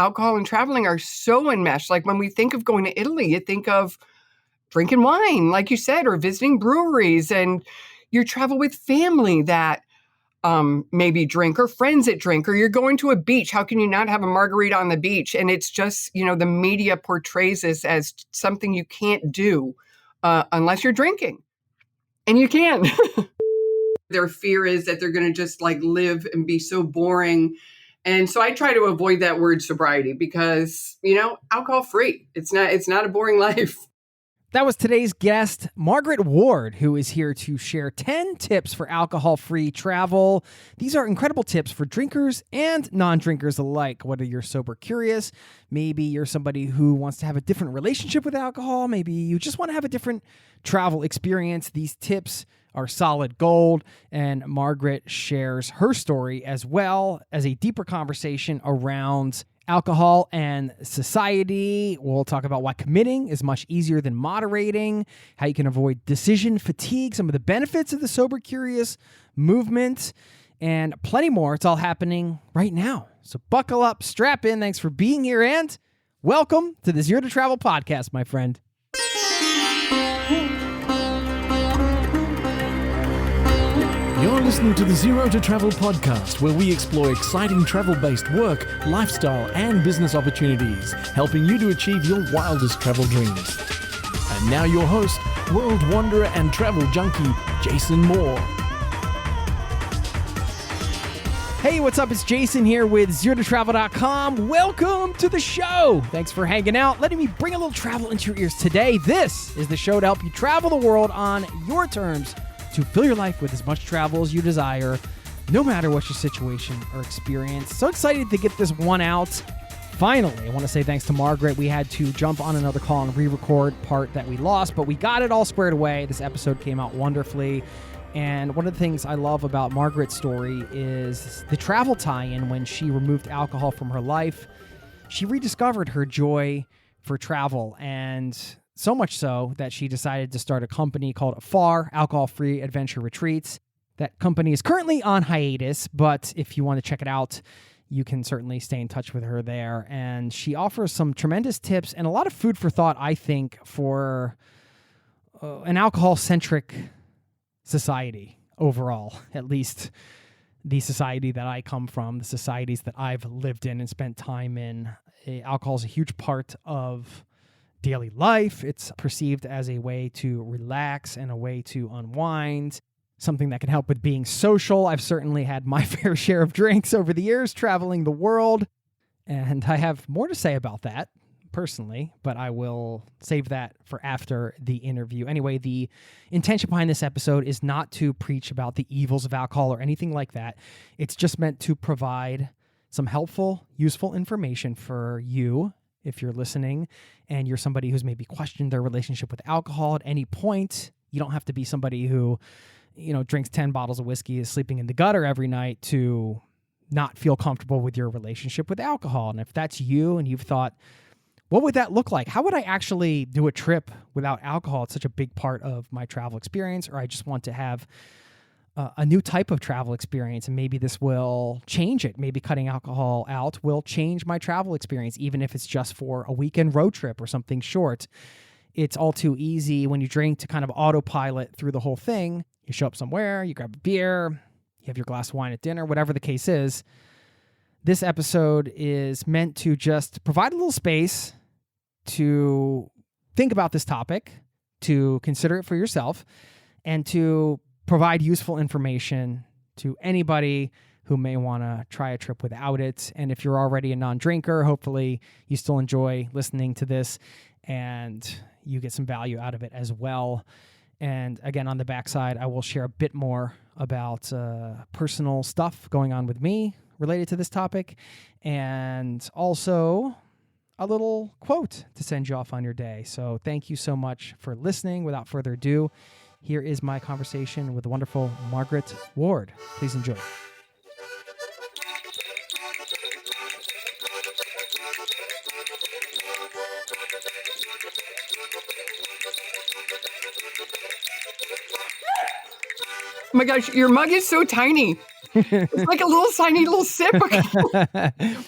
alcohol and traveling are so enmeshed. Like when we think of going to Italy, you think of drinking wine, like you said, or visiting breweries, and you travel with family that maybe drink, or friends that drink, or you're going to a beach. How can you not have a margarita on the beach? And it's just, the media portrays this as something you can't do unless you're drinking. And you can. Their fear is that they're going to just like live and be so boring. And so I try to avoid that word sobriety because, alcohol free. It's not a boring life. That was today's guest, Margaret Ward, who is here to share 10 tips for alcohol-free travel. These are incredible tips for drinkers and non-drinkers alike, whether you're sober curious, maybe you're somebody who wants to have a different relationship with alcohol, maybe you just want to have a different travel experience. These tips are solid gold, and Margaret shares her story as well as a deeper conversation around alcohol and society. We'll talk about why committing is much easier than moderating, how you can avoid decision fatigue, some of the benefits of the sober curious movement, and plenty more. It's all happening right now. So buckle up, strap in. Thanks for being here, and welcome to the Zero to Travel podcast, my friend. You're listening to the Zero to Travel podcast, where we explore exciting travel-based work, lifestyle, and business opportunities, helping you to achieve your wildest travel dreams. And now your host, world wanderer and travel junkie, Jason Moore. Hey, what's up? It's Jason here with ZeroToTravel.com. Welcome to the show. Thanks for hanging out, letting me bring a little travel into your ears today. This is the show to help you travel the world on your terms, to fill your life with as much travel as you desire, no matter what your situation or experience. So excited to get this one out. Finally, I want to say thanks to Margaret. We had to jump on another call and re-record part that we lost, but we got it all squared away. This episode came out wonderfully. And one of the things I love about Margaret's story is the travel tie-in. When she removed alcohol from her life, she rediscovered her joy for travel, and so much so that she decided to start a company called AFAR, Alcohol-Free Adventure Retreats. That company is currently on hiatus, but if you want to check it out, you can certainly stay in touch with her there. And she offers some tremendous tips and a lot of food for thought, I think, for an alcohol-centric society overall, at least the society that I come from, the societies that I've lived in and spent time in. Alcohol is a huge part of daily life. It's perceived as a way to relax and a way to unwind, something that can help with being social. I've certainly had my fair share of drinks over the years traveling the world, and I have more to say about that personally, but I will save that for after the interview. Anyway, the intention behind this episode is not to preach about the evils of alcohol or anything like that. It's just meant to provide some helpful, useful information for you if you're listening and you're somebody who's maybe questioned their relationship with alcohol at any point. You don't have to be somebody who, drinks 10 bottles of whiskey, is sleeping in the gutter every night to not feel comfortable with your relationship with alcohol. And if that's you and you've thought, what would that look like? How would I actually do a trip without alcohol? It's such a big part of my travel experience, or I just want to have a new type of travel experience, and maybe this will change it. Maybe cutting alcohol out will change my travel experience, even if it's just for a weekend road trip or something short. It's all too easy when you drink to kind of autopilot through the whole thing. You show up somewhere, you grab a beer, you have your glass of wine at dinner, whatever the case is. This episode is meant to just provide a little space to think about this topic, to consider it for yourself, and to provide useful information to anybody who may want to try a trip without it. And if you're already a non-drinker, hopefully you still enjoy listening to this and you get some value out of it as well. And again, on the backside, I will share a bit more about personal stuff going on with me related to this topic, and also a little quote to send you off on your day. So thank you so much for listening. Without further ado, here is my conversation with the wonderful Margaret Ward. Please enjoy. Oh my gosh, your mug is so tiny. It's like a little tiny little sip.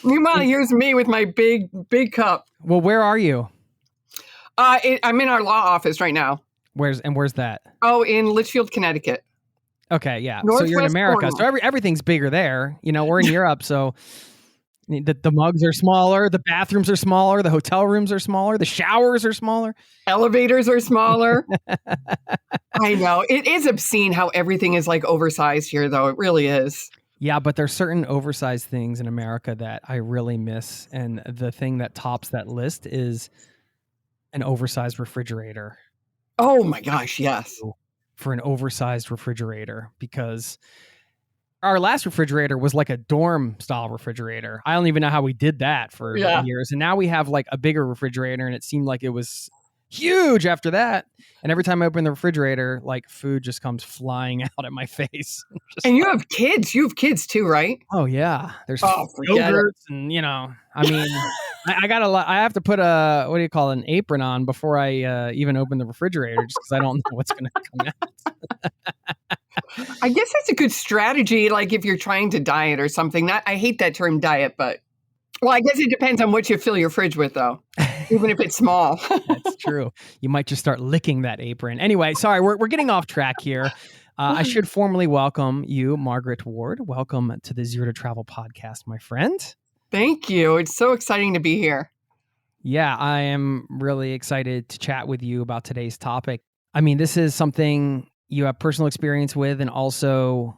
Meanwhile, here's me with my big cup. Well, where are you? I'm in our law office right now. Where's that? Oh, in Litchfield, Connecticut. Okay, yeah. So Northwest you're in America, corner. so everything's bigger there. We're in Europe, so the mugs are smaller, the bathrooms are smaller, the hotel rooms are smaller, the showers are smaller. Elevators are smaller. I know. It is obscene how everything is like oversized here, though. It really is. Yeah, but there's certain oversized things in America that I really miss. And the thing that tops that list is an oversized refrigerator. Oh my gosh, yes. For an oversized refrigerator, because our last refrigerator was like a dorm style refrigerator. I don't even know how we did that for years. And now we have like a bigger refrigerator, and it seemed like it was huge after that. And every time I open the refrigerator, like food just comes flying out at my face. And you have kids. You have kids too, right? Oh yeah. There's yogurts and I mean, I have to put an apron on before I even open the refrigerator, just because I don't know what's going to come out. I guess that's a good strategy. Like if you're trying to diet or something. I hate that term diet, but I guess it depends on what you fill your fridge with, though, even if it's small. That's true. You might just start licking that apron. Anyway, sorry, we're getting off track here. I should formally welcome you, Margaret Ward. Welcome to the Zero to Travel podcast, my friend. Thank you. It's so exciting to be here. Yeah, I am really excited to chat with you about today's topic. I mean, this is something you have personal experience with, and also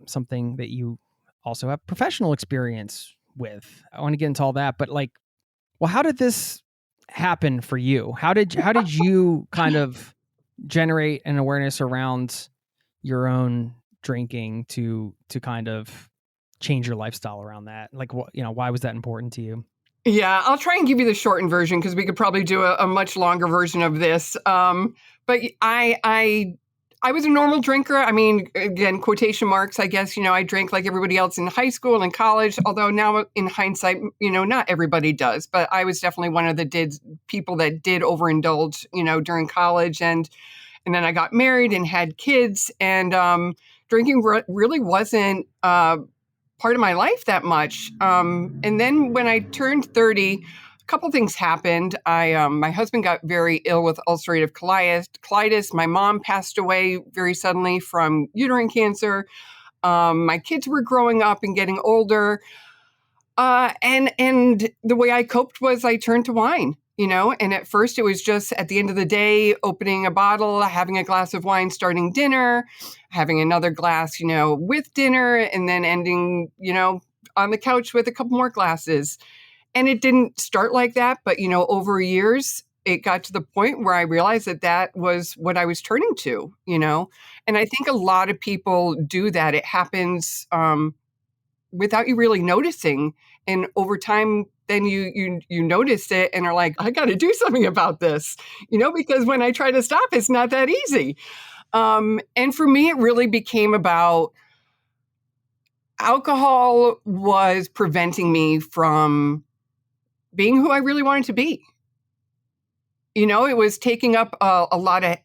something that you also have professional experience with. I want to get into all that, but how did this happen for you? How did you kind of generate an awareness around your own drinking to kind of change your lifestyle around that? Why was that important to you? Yeah, I'll try and give you the shortened version, because we could probably do a much longer version of this. But I was a normal drinker. I mean, again, quotation marks, I guess, I drank like everybody else in high school and college, although now in hindsight, not everybody does. But I was definitely one of the people that did overindulge, during college. And then I got married and had kids, and drinking really wasn't part of my life that much. And then when I turned 30, a couple things happened. My husband got very ill with ulcerative colitis. My mom passed away very suddenly from uterine cancer. My kids were growing up and getting older. And the way I coped was I turned to wine, and at first it was just at the end of the day, opening a bottle, having a glass of wine, starting dinner, having another glass, with dinner, and then ending, on the couch with a couple more glasses. And it didn't start like that, but, over years, it got to the point where I realized that was what I was turning to, and I think a lot of people do that. It happens without you really noticing. And over time, then you notice it and are like, I got to do something about this, because when I try to stop, it's not that easy. And for me, it really became about alcohol was preventing me from being who I really wanted to be. It was taking up a lot of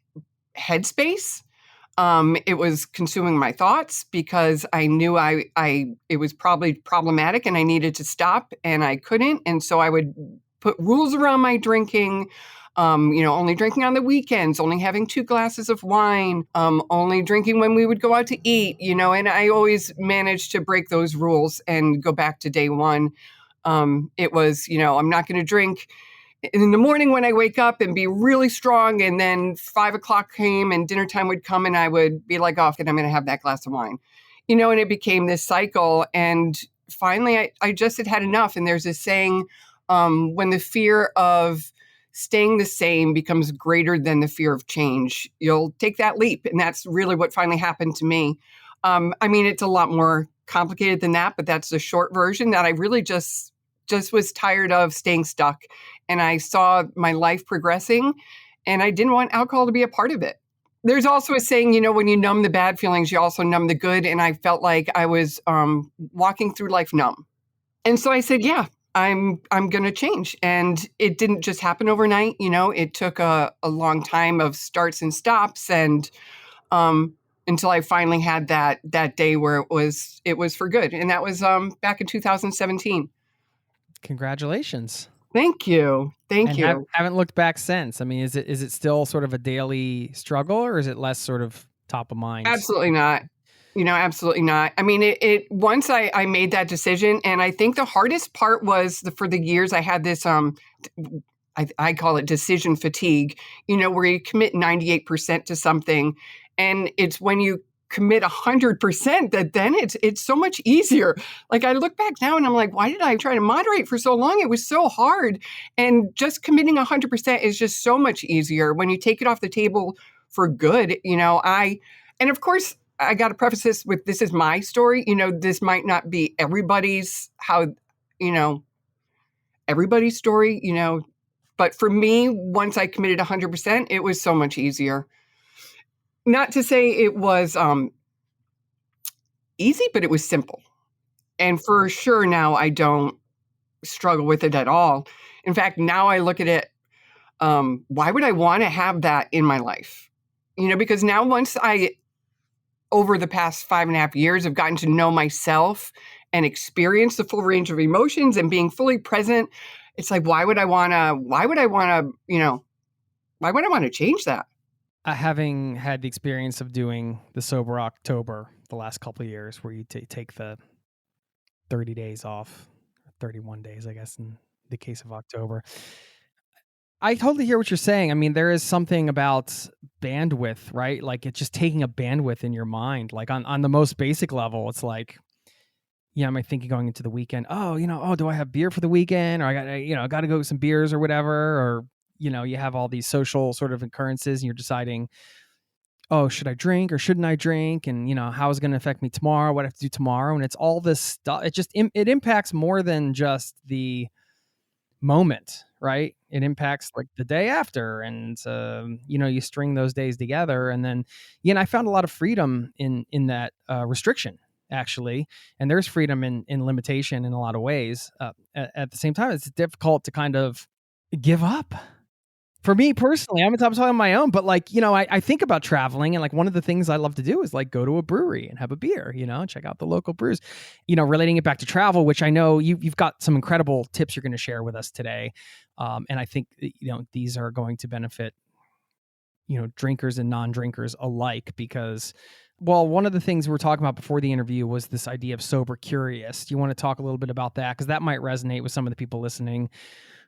headspace. It was consuming my thoughts, because I knew it was probably problematic and I needed to stop, and I couldn't. And so I would put rules around my drinking, only drinking on the weekends, only having 2 glasses of wine, only drinking when we would go out to eat, and I always managed to break those rules and go back to day one. It was, I'm not going to drink in the morning when I wake up and be really strong. And then 5 o'clock came and dinner time would come and I would be like, oh, and I'm going to have that glass of wine, and it became this cycle. And finally, I just had enough. And there's this saying, when the fear of staying the same becomes greater than the fear of change, you'll take that leap. And that's really what finally happened to me. I mean, it's a lot more complicated than that, but that's the short version, that I really just was tired of staying stuck. And I saw my life progressing, and I didn't want alcohol to be a part of it. There's also a saying, when you numb the bad feelings, you also numb the good. And I felt like I was walking through life numb. And so I said, yeah, I'm going to change. And it didn't just happen overnight. It took a long time of starts and stops. And until I finally had that day where it was for good. And that was back in 2017. Congratulations. Thank you. Thank And you. haven't looked back since. I mean, is it still sort of a daily struggle, or is it less sort of top of mind? Absolutely not. Absolutely not. I mean, it once I made that decision, and I think the hardest part was for the years I had this, I call it decision fatigue, where you commit 98% to something. And it's when you commit 100% that then it's so much easier. Like I look back now and I'm like, why did I try to moderate for so long? It was so hard. And just committing 100% is just so much easier when you take it off the table for good. And of course, I got to preface this with, this is my story. This might not be everybody's everybody's story, but for me, once I committed 100%, it was so much easier. Not to say it was easy, but it was simple. And for sure now I don't struggle with it at all. In fact, now I look at it, why would I want to have that in my life? Because now over the past 5.5 years, I've gotten to know myself and experience the full range of emotions and being fully present. It's like, why would I want to change that? Having had the experience of doing the Sober October the last couple of years, where you take the 30 days off, 31 days, I guess, in the case of October. I totally hear what you're saying. I mean, there is something about bandwidth, right? Like it's just taking a bandwidth in your mind. Like on the most basic level, it's like, I might think going into the weekend, do I have beer for the weekend? Or I got to go get some beers or whatever. Or, you have all these social sort of occurrences and you're deciding, should I drink or shouldn't I drink? And, how is it going to affect me tomorrow? What I have to do tomorrow? And it's all this stuff. It just, it impacts more than just the moment, right? It impacts like the day after. And, you string those days together. And then, I found a lot of freedom in that restriction, actually. And there's freedom in limitation in a lot of ways. At the same time, it's difficult to kind of give up. For me personally, I'm talking on my own, but I think about traveling, and like one of the things I love to do is like go to a brewery and have a beer, check out the local brews, relating it back to travel, which I know you've got some incredible tips you're going to share with us today. And I think, these are going to benefit, drinkers and non-drinkers alike, because, well, one of the things we were talking about before the interview was this idea of sober curious. Do you want to talk a little bit about that? Because that might resonate with some of the people listening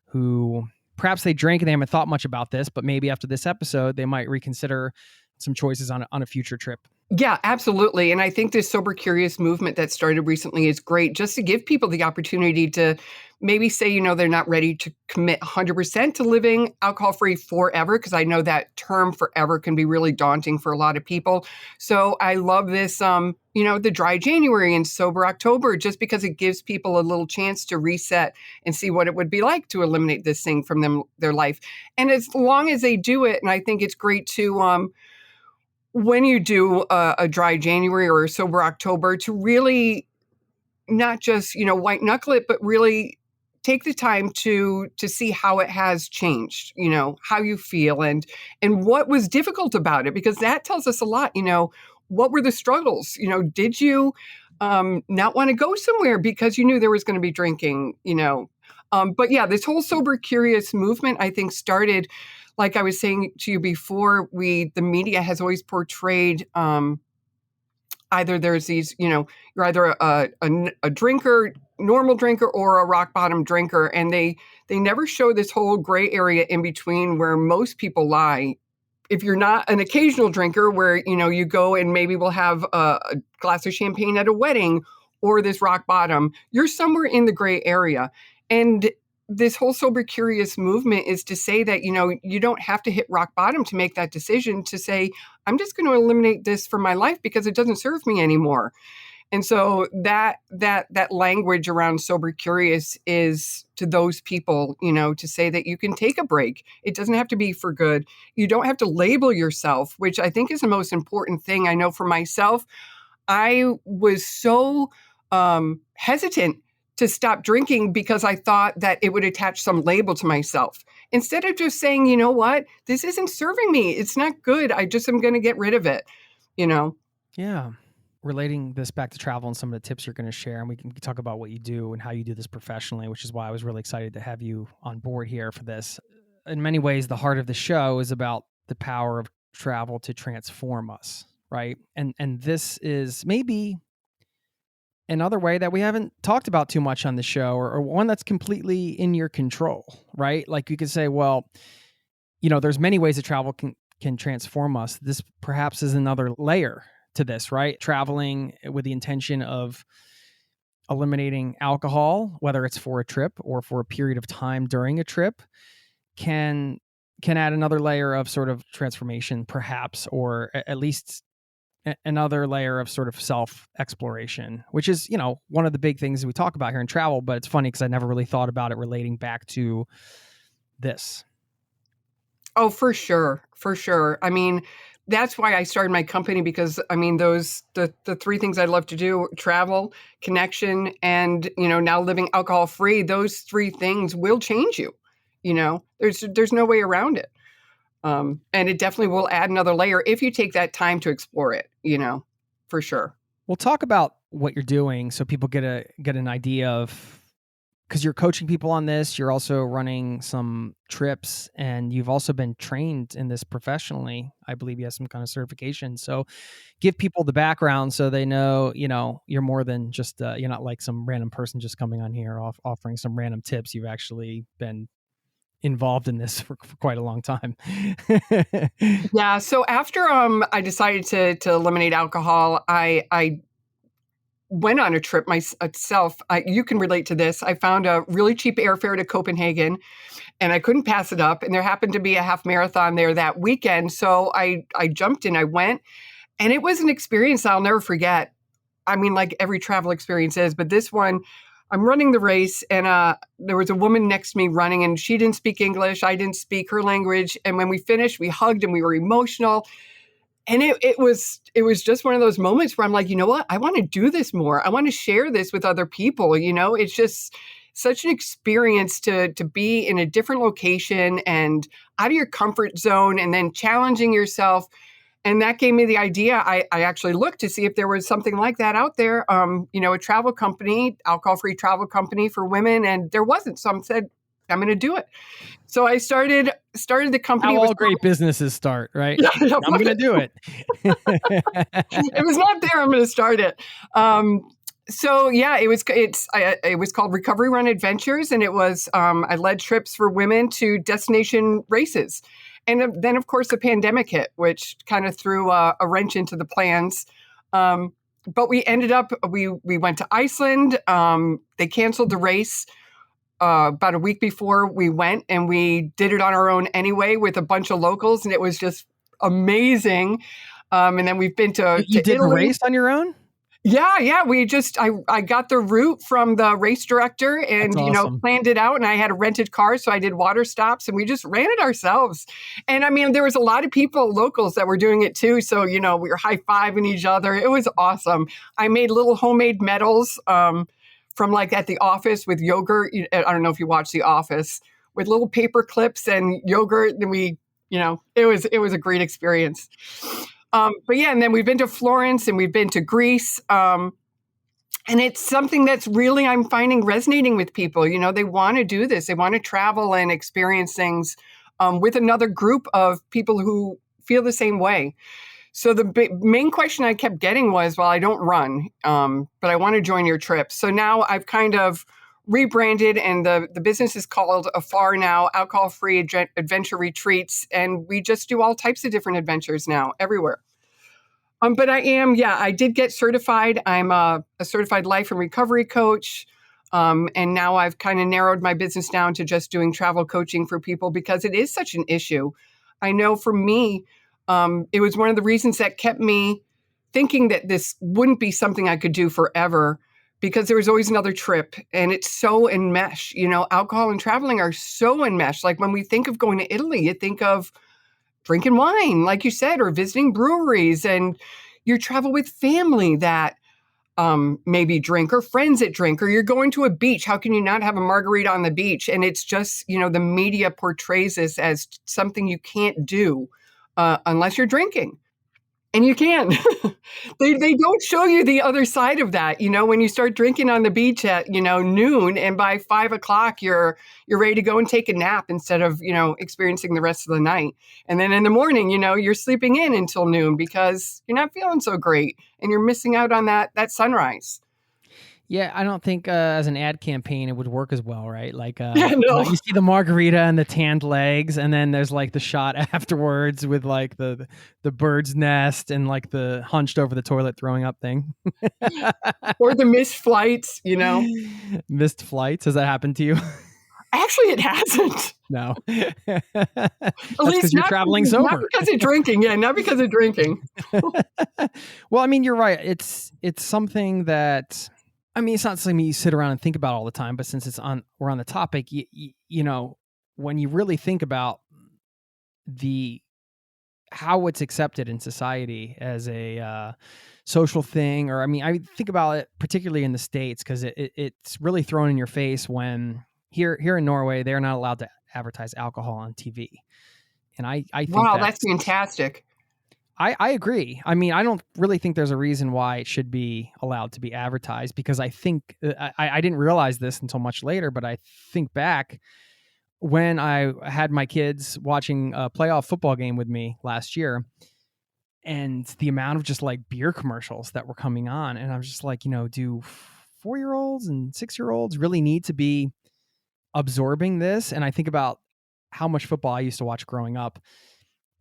who perhaps they drink and they haven't thought much about this, but maybe after this episode, they might reconsider some choices on a future trip. Yeah, absolutely. And I think this sober curious movement that started recently is great, just to give people the opportunity to maybe say, they're not ready to commit 100% to living alcohol-free forever, because I know that term forever can be really daunting for a lot of people. So I love this, the dry January and sober October, just because it gives people a little chance to reset and see what it would be like to eliminate this thing from their life. And as long as they do it, and I think it's great to, when you do a dry January or a sober October, to really not just, white knuckle it, but really take the time to see how it has changed, how you feel and what was difficult about it, because that tells us a lot. What were the struggles? Did you not want to go somewhere because you knew there was going to be drinking, but yeah, this whole sober curious movement, I think, started, like I was saying to you before, the media has always portrayed either there's these, you're either a drinker, normal drinker, or a rock bottom drinker. And they never show this whole gray area in between where most people lie. If you're not an occasional drinker where, you go and maybe we'll have a glass of champagne at a wedding, or this rock bottom, you're somewhere in the gray area. And this whole sober curious movement is to say that, you don't have to hit rock bottom to make that decision to say, I'm just going to eliminate this from my life because it doesn't serve me anymore. And so that language around sober curious is to those people, to say that you can take a break. It doesn't have to be for good. You don't have to label yourself, which I think is the most important thing. I know for myself, I was so hesitant to stop drinking because I thought that it would attach some label to myself. Instead of just saying, this isn't serving me. It's not good. I just am going to get rid of it, Yeah. Relating this back to travel and some of the tips you're going to share, and we can talk about what you do and how you do this professionally, which is why I was really excited to have you on board here for this. In many ways, the heart of the show is about the power of travel to transform us, right? And this is maybe another way that we haven't talked about too much on the show, or one that's completely in your control, right? Like you could say, well, there's many ways that travel can transform us. This perhaps is another layer to this, right? Traveling with the intention of eliminating alcohol, whether it's for a trip or for a period of time during a trip, can add another layer of sort of transformation, perhaps, or at least another layer of sort of self-exploration, which is, one of the big things that we talk about here in travel. But it's funny because I never really thought about it relating back to this. Oh, for sure. For sure. I mean, that's why I started my company, because I mean, the three things I love to do: travel, connection, and, now living alcohol free. Those three things will change you. There's no way around it. And it definitely will add another layer if you take that time to explore it, for sure. We'll talk about what you're doing so people get an idea of, because you're coaching people on this, you're also running some trips, and you've also been trained in this professionally. I believe you have some kind of certification. So give people the background so they know, you're more than just, you're not like some random person just coming on here offering some random tips. You've actually been involved in this for quite a long time. Yeah. So after I decided to eliminate alcohol, I went on a trip myself. You can relate to this. I found a really cheap airfare to Copenhagen, and I couldn't pass it up. And there happened to be a half marathon there that weekend. So I jumped in, I went, and it was an experience I'll never forget. I mean, like every travel experience is, but this one, I'm running the race, and there was a woman next to me running, and she didn't speak English. I didn't speak her language. And when we finished, we hugged and we were emotional. And it was just one of those moments where I'm like, you know what? I want to do this more. I want to share this with other people. It's just such an experience to be in a different location and out of your comfort zone, and then challenging yourself. And that gave me the idea. I actually looked to see if there was something like that out there, a travel company, alcohol-free travel company for women, and there wasn't. So I said, I'm going to do it. So I started the company. How all great businesses start, right? Yeah, I'm going to do it. It was not there. I'm going to start it. So yeah, it was called Recovery Run Adventures, and it was I led trips for women to destination races. And then, of course, the pandemic hit, which kind of threw a wrench into the plans. But we ended up, we went to Iceland. They canceled the race about a week before we went, and we did it on our own anyway with a bunch of locals, and it was just amazing. And then we've been to You did Italy. the race on your own? Yeah. I got the route from the race director, and, That's awesome. planned it out, and I had a rented car. So I did water stops, and we just ran it ourselves. And I mean, there was a lot of people, locals, that were doing it too. So, we were high-fiving each other. It was awesome. I made little homemade medals, from like at the office with yogurt. I don't know if you watch The Office, with little paper clips and yogurt. And it was a great experience. But yeah, and then we've been to Florence, and we've been to Greece. And it's something that's really, I'm finding, resonating with people. They want to do this. They want to travel and experience things with another group of people who feel the same way. So the main question I kept getting was, well, I don't run, but I want to join your trip. So now I've kind of rebranded, and the business is called AFAR now, Alcohol-Free Adventure Retreats. And we just do all types of different adventures now, everywhere. But I did get certified. I'm a certified life and recovery coach. And now I've kind of narrowed my business down to just doing travel coaching for people, because it is such an issue. I know for me, it was one of the reasons that kept me thinking that this wouldn't be something I could do forever, because there was always another trip, and it's so enmeshed. Alcohol and traveling are so enmeshed. Like when we think of going to Italy, you think of drinking wine, like you said, or visiting breweries, and you travel with family that maybe drink, or friends that drink, or you're going to a beach. How can you not have a margarita on the beach? And it's just, the media portrays this as something you can't do unless you're drinking. And you can. They don't show you the other side of that. When you start drinking on the beach at, noon, and by 5 o'clock, you're ready to go and take a nap instead of, experiencing the rest of the night. And then in the morning, you're sleeping in until noon because you're not feeling so great and you're missing out on that sunrise. Yeah, I don't think as an ad campaign it would work as well, right? Like, No. you see the margarita and the tanned legs, and then there's like the shot afterwards with like the bird's nest and like the hunched over the toilet throwing up thing. Or the missed flights, Missed flights. Has that happened to you? Actually, it hasn't. No. At That's least because you're traveling sober. Not because of drinking. Yeah, not because of drinking. Well, I mean, you're right. It's something that, I mean, it's not something you sit around and think about all the time, but since we're on the topic, when you really think about how it's accepted in society as a social thing, or I mean, I think about it particularly in the States because it's really thrown in your face when here in Norway they're not allowed to advertise alcohol on TV, and I think wow, that's fantastic. I agree. I mean, I don't really think there's a reason why it should be allowed to be advertised because I think I didn't realize this until much later, but I think back when I had my kids watching a playoff football game with me last year and the amount of just like beer commercials that were coming on. And I was just like, do 4-year-olds and 6-year-olds really need to be absorbing this? And I think about how much football I used to watch growing up.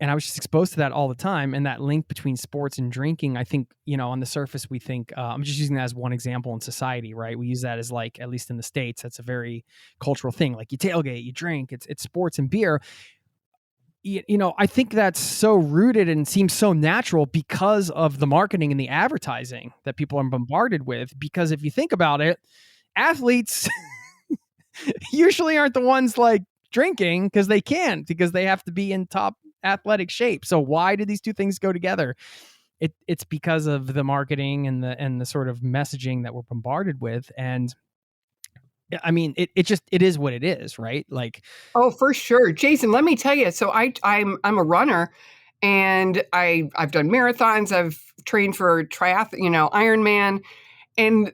And I was just exposed to that all the time. And that link between sports and drinking, I think, on the surface, we think, I'm just using that as one example in society, right? We use that as like, at least in the States, that's a very cultural thing. Like you tailgate, you drink, it's sports and beer. I think that's so rooted and seems so natural because of the marketing and the advertising that people are bombarded with. Because if you think about it, athletes usually aren't the ones like drinking because they can't, because they have to be in top athletic shape. So why do these two things go together? It's because of the marketing and the sort of messaging that we're bombarded with. And I mean, it is what it is, right? Like, oh, for sure, Jason. Let me tell you. So I'm a runner, and I've done marathons. I've trained for triathlon, Ironman, and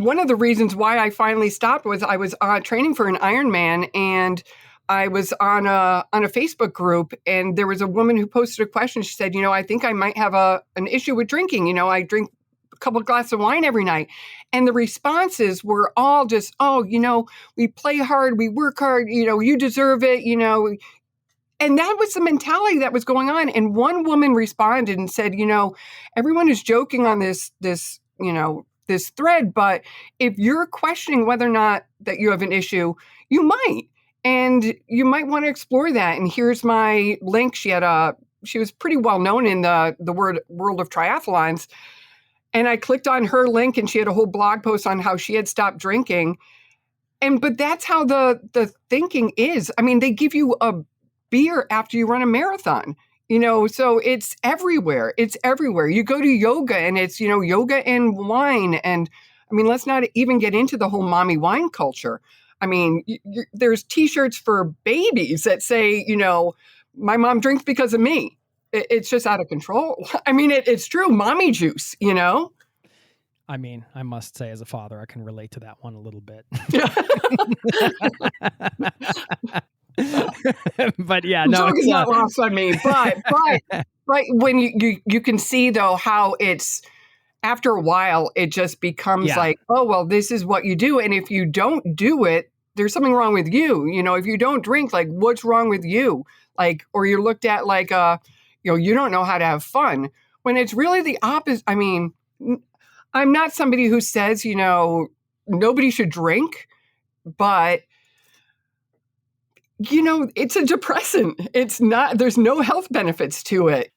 one of the reasons why I finally stopped was I was training for an Ironman, and I was on a Facebook group, and there was a woman who posted a question. She said, I think I might have an issue with drinking. I drink a couple of glasses of wine every night. And the responses were all just, we play hard, we work hard, you deserve it, And that was the mentality that was going on. And one woman responded and said, everyone is joking on this thread, but if you're questioning whether or not that you have an issue, you might. And you might want to explore that. And here's my link. She was pretty well known in the world of triathlons. And I clicked on her link, and she had a whole blog post on how she had stopped drinking. But that's how the thinking is. I mean, they give you a beer after you run a marathon, so it's everywhere. It's everywhere. You go to yoga, and it's, yoga and wine. And I mean, let's not even get into the whole mommy wine culture. I mean, there's T-shirts for babies that say, my mom drinks because of me. It's just out of control. I mean, it's true. Mommy juice, I mean, I must say as a father, I can relate to that one a little bit. But yeah, no, it's not lost on me. But when you can see though how it's, after a while, it just becomes like, oh, well, this is what you do. And if you don't do it, there's something wrong with you. If you don't drink, like, what's wrong with you? Like, or you're looked at like, you don't know how to have fun, when it's really the opposite. I mean, I'm not somebody who says, nobody should drink, but it's a depressant. It's not, there's no health benefits to it.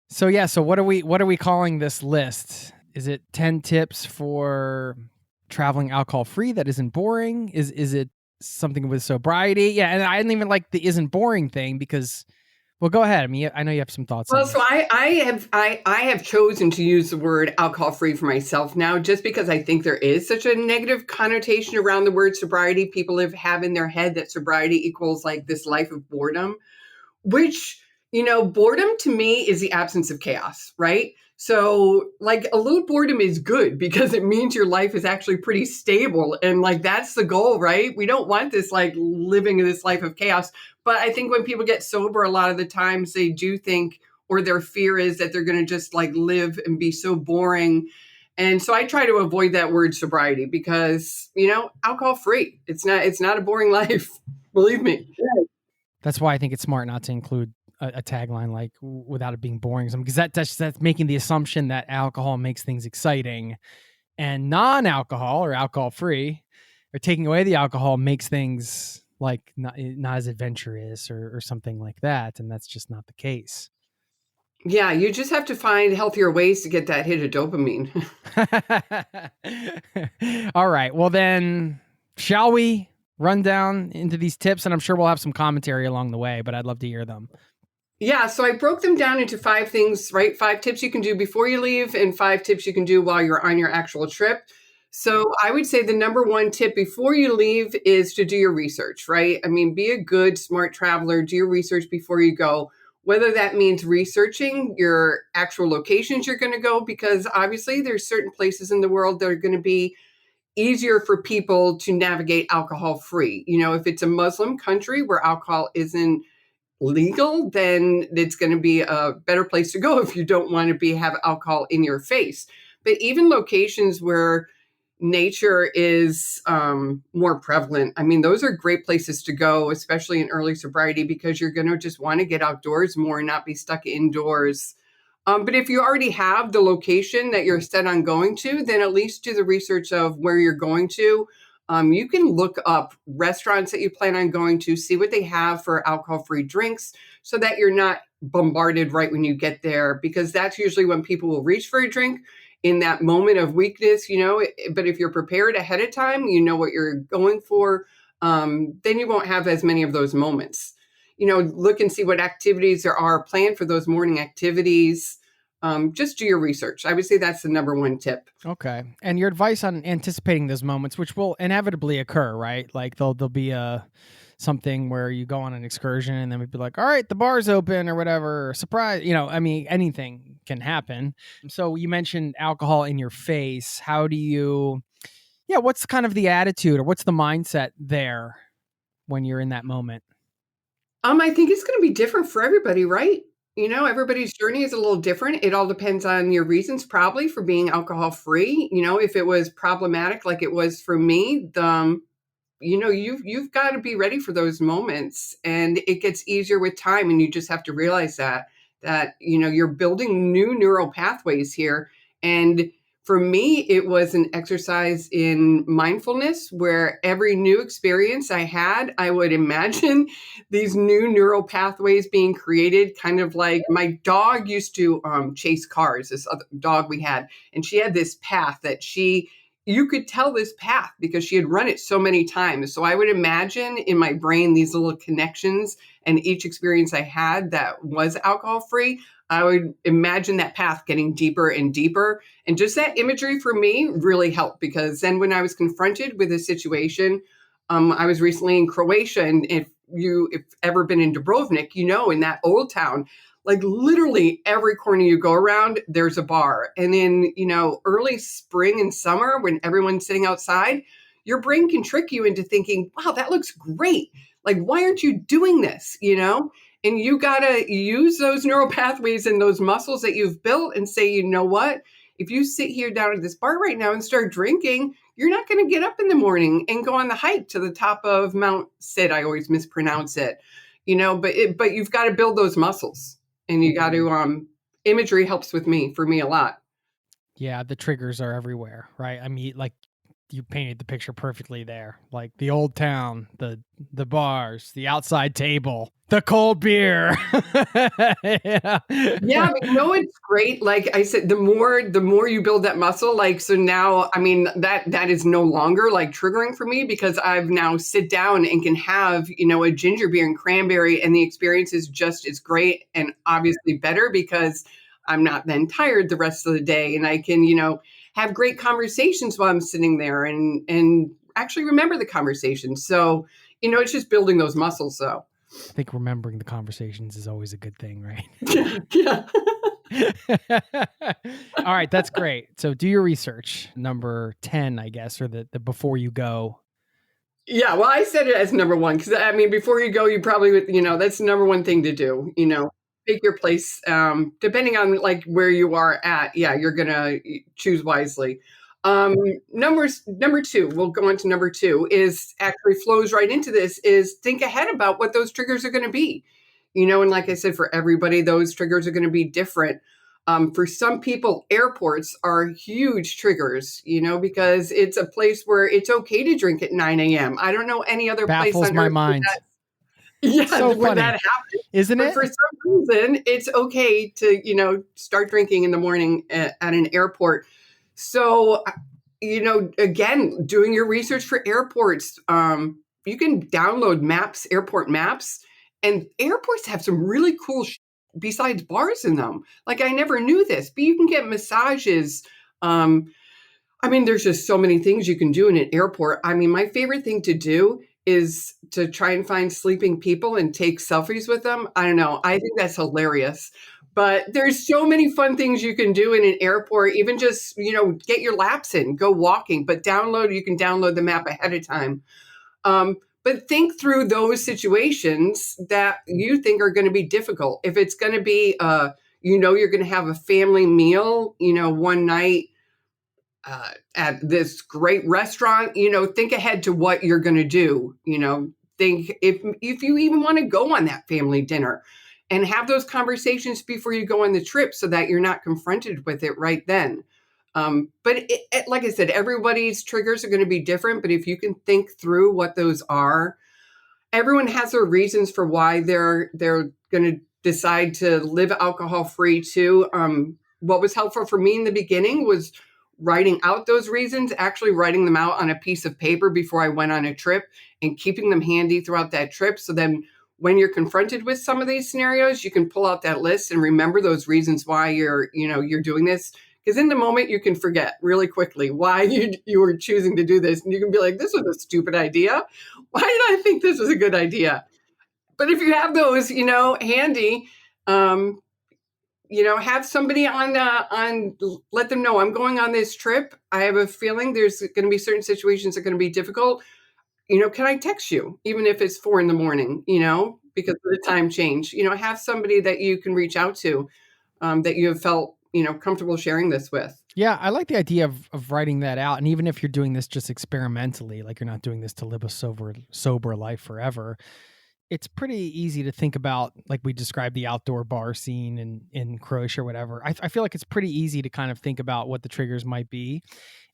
So yeah, so what are we calling this list? Is it 10 tips for traveling alcohol free that isn't boring? Is it something with sobriety? Yeah, and I didn't even like the isn't boring thing because, well, go ahead. I mean, I know you have some thoughts. Well, so I have chosen to use the word alcohol free for myself now, just because I think there is such a negative connotation around the word sobriety. People have in their head that sobriety equals like this life of boredom, which, Boredom to me is the absence of chaos, right? So, like, a little boredom is good because it means your life is actually pretty stable. And, like, that's the goal, right? We don't want this, like, living in this life of chaos. But I think when people get sober, a lot of the times they do think, or their fear is that they're going to just, like, live and be so boring. And so I try to avoid that word sobriety because, alcohol free. It's not a boring life. Believe me. That's why I think it's smart not to include a tagline like without it being boring, because that's making the assumption that alcohol makes things exciting, and non-alcohol or alcohol-free or taking away the alcohol makes things like not as adventurous or something like that, and that's just not the case. Yeah, you just have to find healthier ways to get that hit of dopamine. All right, well then, shall we run down into these tips? And I'm sure we'll have some commentary along the way, but I'd love to hear them. Yeah, so I broke them down into 5 things, right? 5 tips you can do before you leave and 5 tips you can do while you're on your actual trip. So I would say the number 1 tip before you leave is to do your research, right? I mean, be a good, smart traveler, do your research before you go, whether that means researching your actual locations you're going to go, because obviously there's certain places in the world that are going to be easier for people to navigate alcohol free. If it's a Muslim country where alcohol isn't legal, then it's going to be a better place to go if you don't want to have alcohol in your face. But even locations where nature is more prevalent, I mean, those are great places to go, especially in early sobriety, because you're going to just want to get outdoors more and not be stuck indoors. But if you already have the location that you're set on going to, then at least do the research of where you're going to. You can look up restaurants that you plan on going to, see what they have for alcohol-free drinks so that you're not bombarded right when you get there, because that's usually when people will reach for a drink in that moment of weakness, but if you're prepared ahead of time, you know what you're going for, then you won't have as many of those moments. Look and see what activities there are planned for those morning activities. Just do your research. I would say that's the number 1 tip. Okay. And your advice on anticipating those moments, which will inevitably occur, right? Like there'll be something where you go on an excursion and then we'd be like, all right, the bar's open or whatever, surprise, I mean, anything can happen. So you mentioned alcohol in your face. How do you, what's kind of the attitude or what's the mindset there when you're in that moment? I think it's going to be different for everybody, right? Everybody's journey is a little different. It all depends on your reasons probably for being alcohol free. If it was problematic like it was for me, you've got to be ready for those moments, and it gets easier with time, and you just have to realize that you're building new neural pathways here. And for me, it was an exercise in mindfulness where every new experience I had, I would imagine these new neural pathways being created, kind of like my dog used to chase cars, this other dog we had, and she had this path that you could tell this path because she had run it so many times. So I would imagine in my brain these little connections, and each experience I had that was alcohol free, I would imagine that path getting deeper and deeper. And just that imagery for me really helped, because then when I was confronted with a situation, I was recently in Croatia, and if ever been in Dubrovnik, in that old town, like literally every corner you go around, there's a bar. And in, early spring and summer, when everyone's sitting outside, your brain can trick you into thinking, wow, that looks great. Like, why aren't you doing this? And you got to use those neural pathways and those muscles that you've built and say, you know what? If you sit here down at this bar right now and start drinking, you're not going to get up in the morning and go on the hike to the top of Mount Sid. I always mispronounce it, but you've got to build those muscles, and you got to, imagery helps for me a lot. Yeah. The triggers are everywhere, right? I mean, like you painted the picture perfectly there. Like the old town, the bars, the outside table, the cold beer. Yeah, but it's great. Like I said, the more you build that muscle, like, so now, I mean, that is no longer like triggering for me, because I've now sit down and can have, a ginger beer and cranberry, and the experience is just as great and obviously better because I'm not then tired the rest of the day, and I can, have great conversations while I'm sitting there and actually remember the conversation. So, it's just building those muscles though. I think remembering the conversations is always a good thing, right? Yeah. All right, that's great. So do your research. Number 10, I guess, or the before you go. Yeah, well, I said it as number one because I mean, before you go, you probably would, that's the number one thing to do. Pick your place. Depending on like where you are at, yeah, you're gonna choose wisely. Number two, we'll go on to number two. Is actually flows right into this. Is think ahead about what those triggers are going to be. And like I said, for everybody, those triggers are going to be different. For some people, airports are huge triggers, because it's a place where it's okay to drink at 9 a.m. I don't know any other place Baffles on my earth mind. where So where funny, that happens. isn't But it? for some reason, it's okay to, start drinking in the morning at an airport. So, again, doing your research for airports, you can download maps, airport maps, and airports have some really cool besides bars in them. Like I never knew this, but you can get massages. I mean, there's just so many things you can do in an airport. I mean, my favorite thing to do is to try and find sleeping people and take selfies with them. I don't know. I think that's hilarious. But there's so many fun things you can do in an airport, even just, get your laps in, go walking, but you can download the map ahead of time. But think through those situations that you think are going to be difficult. If it's going to be, you're going to have a family meal, one night at this great restaurant, think ahead to what you're going to do. Think if you even want to go on that family dinner and have those conversations before you go on the trip so that you're not confronted with it right then. But like I said, everybody's triggers are going to be different. But if you can think through what those are, everyone has their reasons for why they're going to decide to live alcohol free too. What was helpful for me in the beginning was writing out those reasons, actually writing them out on a piece of paper before I went on a trip and keeping them handy throughout that trip. So then when you're confronted with some of these scenarios, you can pull out that list and remember those reasons why you're doing this. Because in the moment you can forget really quickly why you were choosing to do this. And you can be like, this was a stupid idea. Why did I think this was a good idea? But if you have those, handy, have somebody on let them know I'm going on this trip. I have a feeling there's going to be certain situations that are going to be difficult. Can I text you even if it's 4 a.m, because of the time change, have somebody that you can reach out to that you have felt, comfortable sharing this with. Yeah, I like the idea of writing that out. And even if you're doing this just experimentally, like you're not doing this to live a sober life forever, it's pretty easy to think about, like we described the outdoor bar scene in Croatia or whatever. I feel like it's pretty easy to kind of think about what the triggers might be.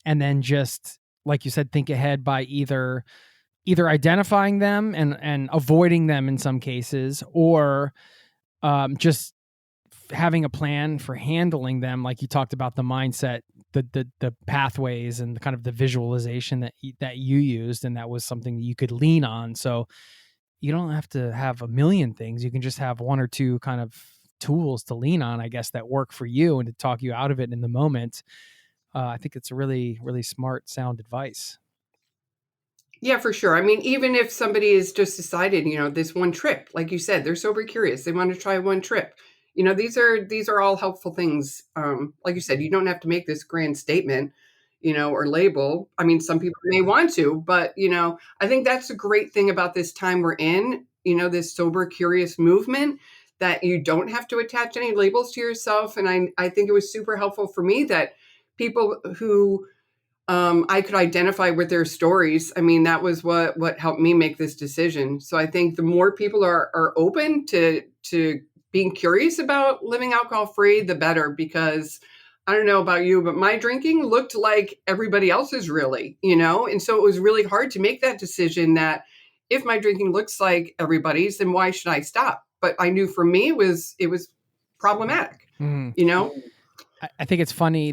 And then just, like you said, think ahead by either identifying them and avoiding them in some cases, or just having a plan for handling them. Like you talked about the mindset, the pathways and the kind of the visualization that you used. And that was something that you could lean on. So you don't have to have a million things. You can just have one or two kind of tools to lean on, I guess, that work for you and to talk you out of it in the moment. I think it's a really, really smart, sound advice. Yeah, for sure. I mean, even if somebody has just decided, this one trip, like you said, they're sober curious, they want to try one trip. These are all helpful things. Like you said, you don't have to make this grand statement, or label. I mean, some people may want to, but, I think that's a great thing about this time we're in, this sober curious movement, that you don't have to attach any labels to yourself. And I think it was super helpful for me that people who I could identify with their stories. I mean, that was what helped me make this decision. So I think the more people are open to being curious about living alcohol free, the better, because I don't know about you, but my drinking looked like everybody else's really, and so it was really hard to make that decision that if my drinking looks like everybody's, then why should I stop? But I knew for me it was problematic, I think it's funny,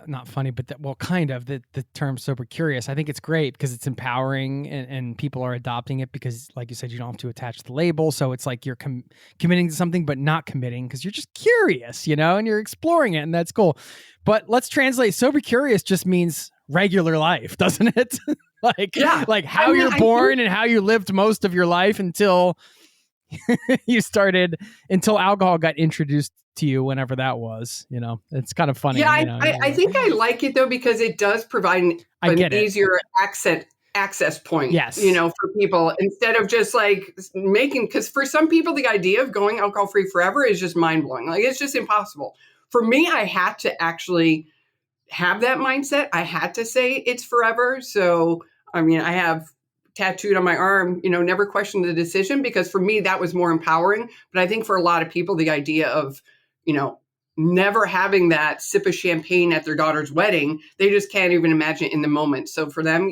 not funny, but kind of the term sober curious. I think it's great because it's empowering and people are adopting it because, like you said, you don't have to attach the label. So it's like you're committing to something, but not committing because you're just curious, and you're exploring it, and that's cool. But let's translate. Sober curious just means regular life, doesn't it? Like how you're born and how you lived most of your life until you started until alcohol got introduced to you, whenever that was. It's kind of funny. Yeah, I think I like it though because it does provide I an get it. easier access point, Yes. for people instead of just like because for some people the idea of going alcohol free forever is just mind blowing. Like it's just impossible. For me, I had to actually have that mindset. I had to say it's forever. So, I mean, I have tattooed on my arm, never question the decision because for me, that was more empowering. But I think for a lot of people, the idea of, never having that sip of champagne at their daughter's wedding, they just can't even imagine it in the moment. So for them,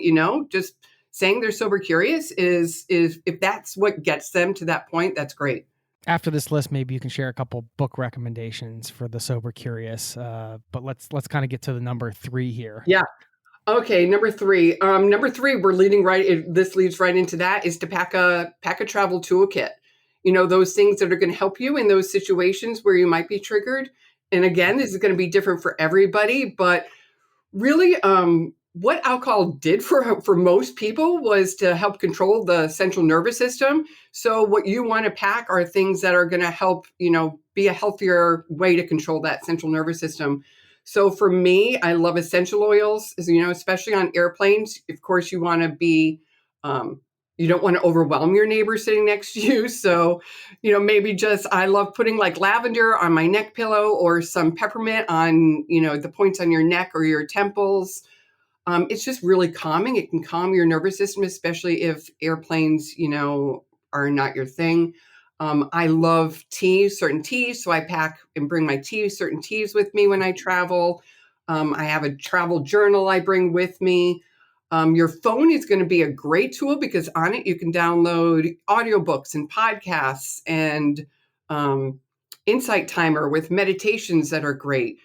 just saying they're sober curious is if that's what gets them to that point, that's great. After this list, maybe you can share a couple book recommendations for the sober curious. But let's kind of get to the number 3 here. Yeah. Okay, number 3. Number 3, we're leading right. This leads right into that is to pack a travel toolkit. Those things that are going to help you in those situations where you might be triggered. And again, this is going to be different for everybody, but really, what alcohol did for most people was to help control the central nervous system. So what you want to pack are things that are going to help, be a healthier way to control that central nervous system. So for me, I love essential oils, especially on airplanes. Of course, you want to be, you don't want to overwhelm your neighbor sitting next to you. So, maybe I love putting like lavender on my neck pillow or some peppermint on, the points on your neck or your temples. It's just really calming. It can calm your nervous system, especially if airplanes, are not your thing. I love certain teas. So I pack and bring my certain teas with me when I travel. I have a travel journal I bring with me. Your phone is going to be a great tool because on it you can download audiobooks and podcasts and insight timer with meditations that are great.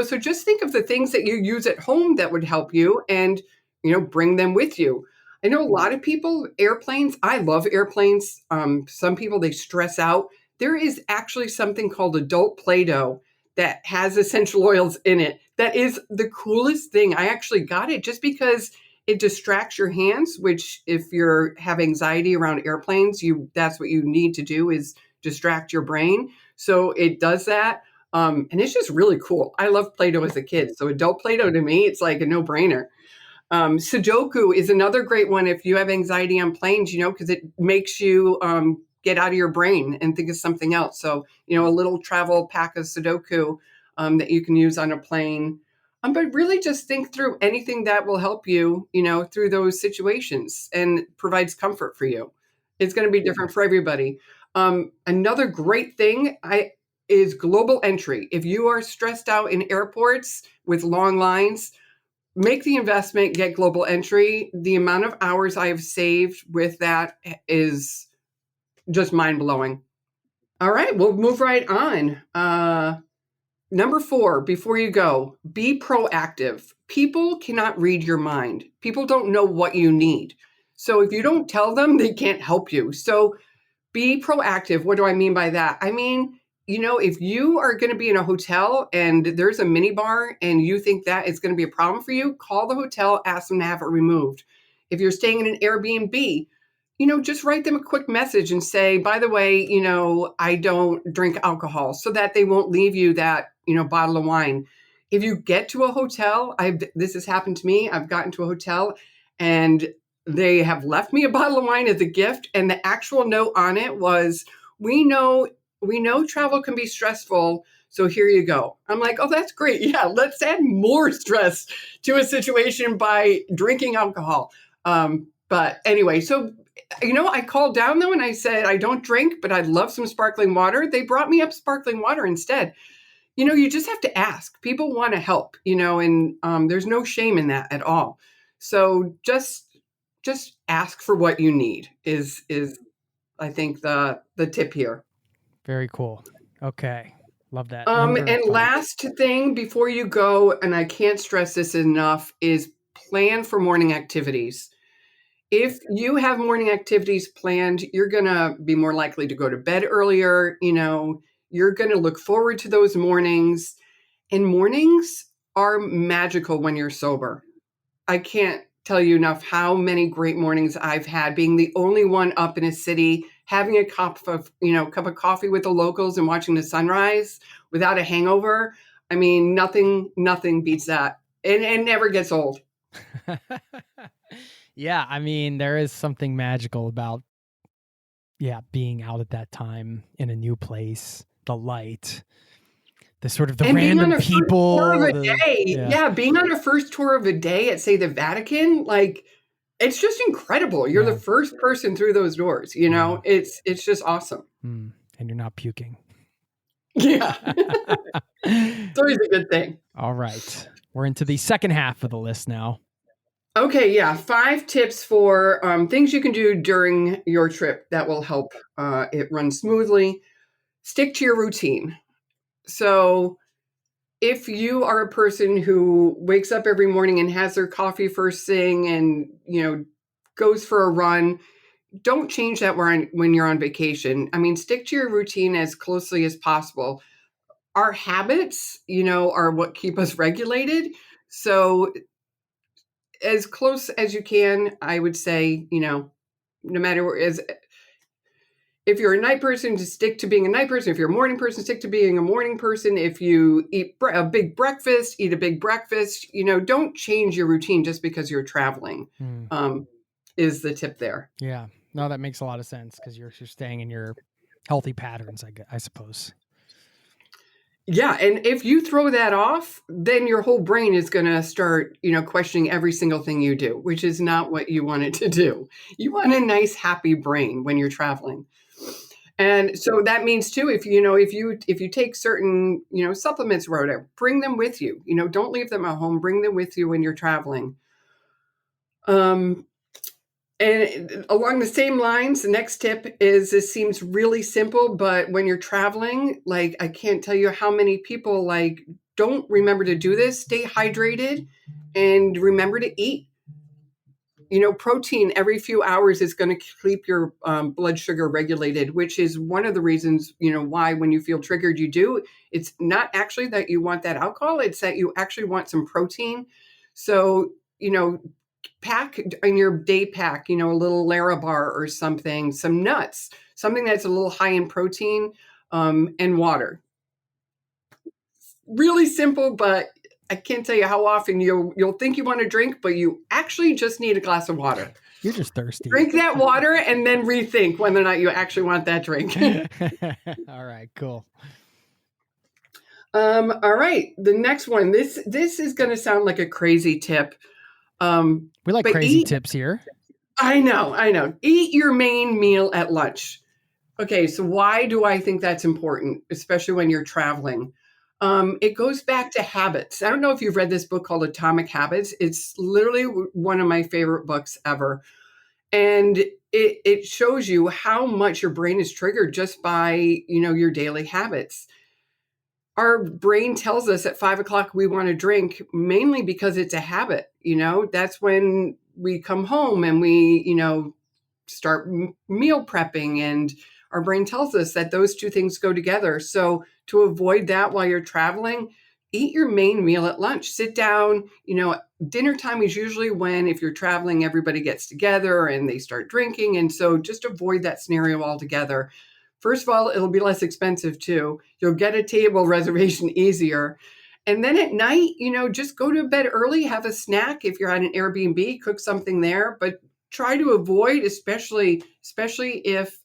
So just think of the things that you use at home that would help you and, bring them with you. I know a lot of people, airplanes, I love airplanes. Some people, they stress out. There is actually something called adult Play-Doh that has essential oils in it. That is the coolest thing. I actually got it just because it distracts your hands, which if you have anxiety around airplanes, that's what you need to do is distract your brain. So it does that. And it's just really cool. I love Play-Doh as a kid. So adult Play-Doh to me, it's like a no-brainer. Sudoku is another great one if you have anxiety on planes, because it makes you get out of your brain and think of something else. So, a little travel pack of Sudoku that you can use on a plane. But really just think through anything that will help you, through those situations and provides comfort for you. It's going to be different for everybody. Another great thing is global entry. If you are stressed out in airports with long lines, make the investment, get global entry. The amount of hours I have saved with that is just mind-blowing. All right, we'll move right on. Number 4, before you go, be proactive. People cannot read your mind. People don't know what you need. So if you don't tell them, they can't help you. So be proactive. What do I mean by that? I mean, if you are going to be in a hotel and there's a minibar and you think that is going to be a problem for you, call the hotel, ask them to have it removed. If you're staying in an Airbnb, just write them a quick message and say, by the way, I don't drink alcohol, so that they won't leave you that, bottle of wine. If you get to a hotel, this has happened to me. I've gotten to a hotel and they have left me a bottle of wine as a gift. And the actual note on it was, we know travel can be stressful, so here you go. I'm like, oh, that's great. Yeah, let's add more stress to a situation by drinking alcohol. But anyway, so, I called down though and I said, I don't drink, but I'd love some sparkling water. They brought me up sparkling water instead. You just have to ask. People want to help, and there's no shame in that at all. So just ask for what you need is I think the tip here. Very cool. Okay. Love that. And last thing before you go, and I can't stress this enough, is plan for morning activities. If you have morning activities planned, you're going to be more likely to go to bed earlier. You're going to look forward to those mornings. And mornings are magical when you're sober. I can't tell you enough how many great mornings I've had being the only one up in a city, having a cup of coffee with the locals and watching the sunrise without a hangover. I mean, nothing beats that. And never gets old. Yeah, I mean, there is something magical about being out at that time in a new place, the light, the sort of the and being on random a first people. tour of a day, being on a first tour of a day at, say, the Vatican, like, it's just incredible. You're the first person through those doors. It's just awesome. And you're not puking. Yeah, it's always a good thing. All right, we're into the second half of the list now. Okay, 5 tips for things you can do during your trip that will help it run smoothly. Stick to your routine. So if you are a person who wakes up every morning and has their coffee first thing and, goes for a run, don't change that when you're on vacation. I mean, stick to your routine as closely as possible. Our habits, are what keep us regulated. So as close as you can, I would say, no matter where, if you're a night person, just stick to being a night person. If you're a morning person, stick to being a morning person. If you eat a big breakfast, eat a big breakfast. Don't change your routine just because you're traveling, is the tip there. Yeah, no, that makes a lot of sense because you're staying in your healthy patterns, I suppose. Yeah, and if you throw that off, then your whole brain is going to start, questioning every single thing you do, which is not what you want it to do. You want a nice, happy brain when you're traveling. And so that means too, if you take certain, supplements or whatever, bring them with you. Don't leave them at home. Bring them with you when you're traveling. And along the same lines, the next tip is, this seems really simple, but when you're traveling, like, I can't tell you how many people don't remember to do this. Stay hydrated and remember to eat. Protein every few hours is going to keep your blood sugar regulated, which is one of the reasons, why when you feel triggered, you do. It's not actually that you want that alcohol. It's that you actually want some protein. So, pack in your day pack, a little Larabar or something, some nuts, something that's a little high in protein, and water. Really simple, but I can't tell you how often you'll think you want to drink, but you actually just need a glass of water. You're just thirsty. Drink that water and then rethink whether or not you actually want that drink. All right, cool. All right. The next one, this is going to sound like a crazy tip. We like crazy tips here. I know. Eat your main meal at lunch. Okay, so why do I think that's important, especially when you're traveling? It goes back to habits. I don't know if you've read this book called Atomic Habits. It's literally one of my favorite books ever. And it shows you how much your brain is triggered just by, your daily habits. Our brain tells us at 5 o'clock we want to drink, mainly because it's a habit. That's when we come home and we, start meal prepping, and our brain tells us that those two things go together. So to avoid that while you're traveling, eat your main meal at lunch. Sit down. Dinner time is usually when, if you're traveling, everybody gets together and they start drinking. And so just avoid that scenario altogether. First of all, it'll be less expensive too. You'll get a table reservation easier. And then at night, just go to bed early, have a snack. If you're at an Airbnb, cook something there, but try to avoid, especially if,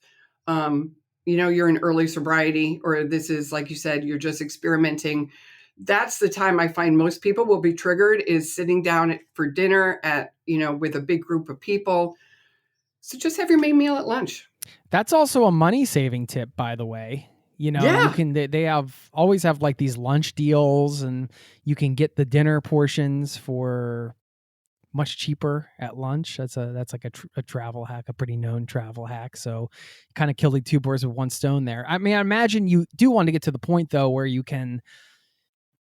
you're in early sobriety, or this is, like you said, you're just experimenting. That's the time I find most people will be triggered, is sitting down for dinner with a big group of people. So just have your main meal at lunch. That's also a money saving tip, by the way. You can, they always have like these lunch deals, and you can get the dinner portions for much cheaper at lunch. That's like a travel hack, a pretty known travel hack. So kind of killing two birds with one stone there. I mean, I imagine you do want to get to the point though, where you can,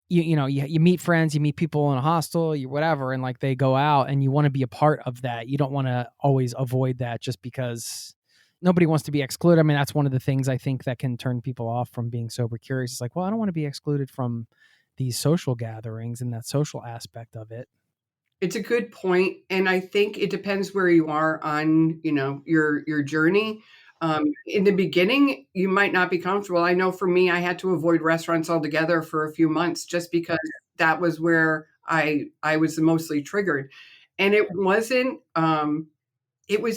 you meet friends, you meet people in a hostel, whatever, and like they go out and you want to be a part of that. You don't want to always avoid that just because nobody wants to be excluded. I mean, that's one of the things I think that can turn people off from being sober curious. It's like, well, I don't want to be excluded from these social gatherings and that social aspect of it. It's a good point, and I think it depends where you are on, your journey. In the beginning, you might not be comfortable. I know for me, I had to avoid restaurants altogether for a few months just because that was where I was mostly triggered, and it was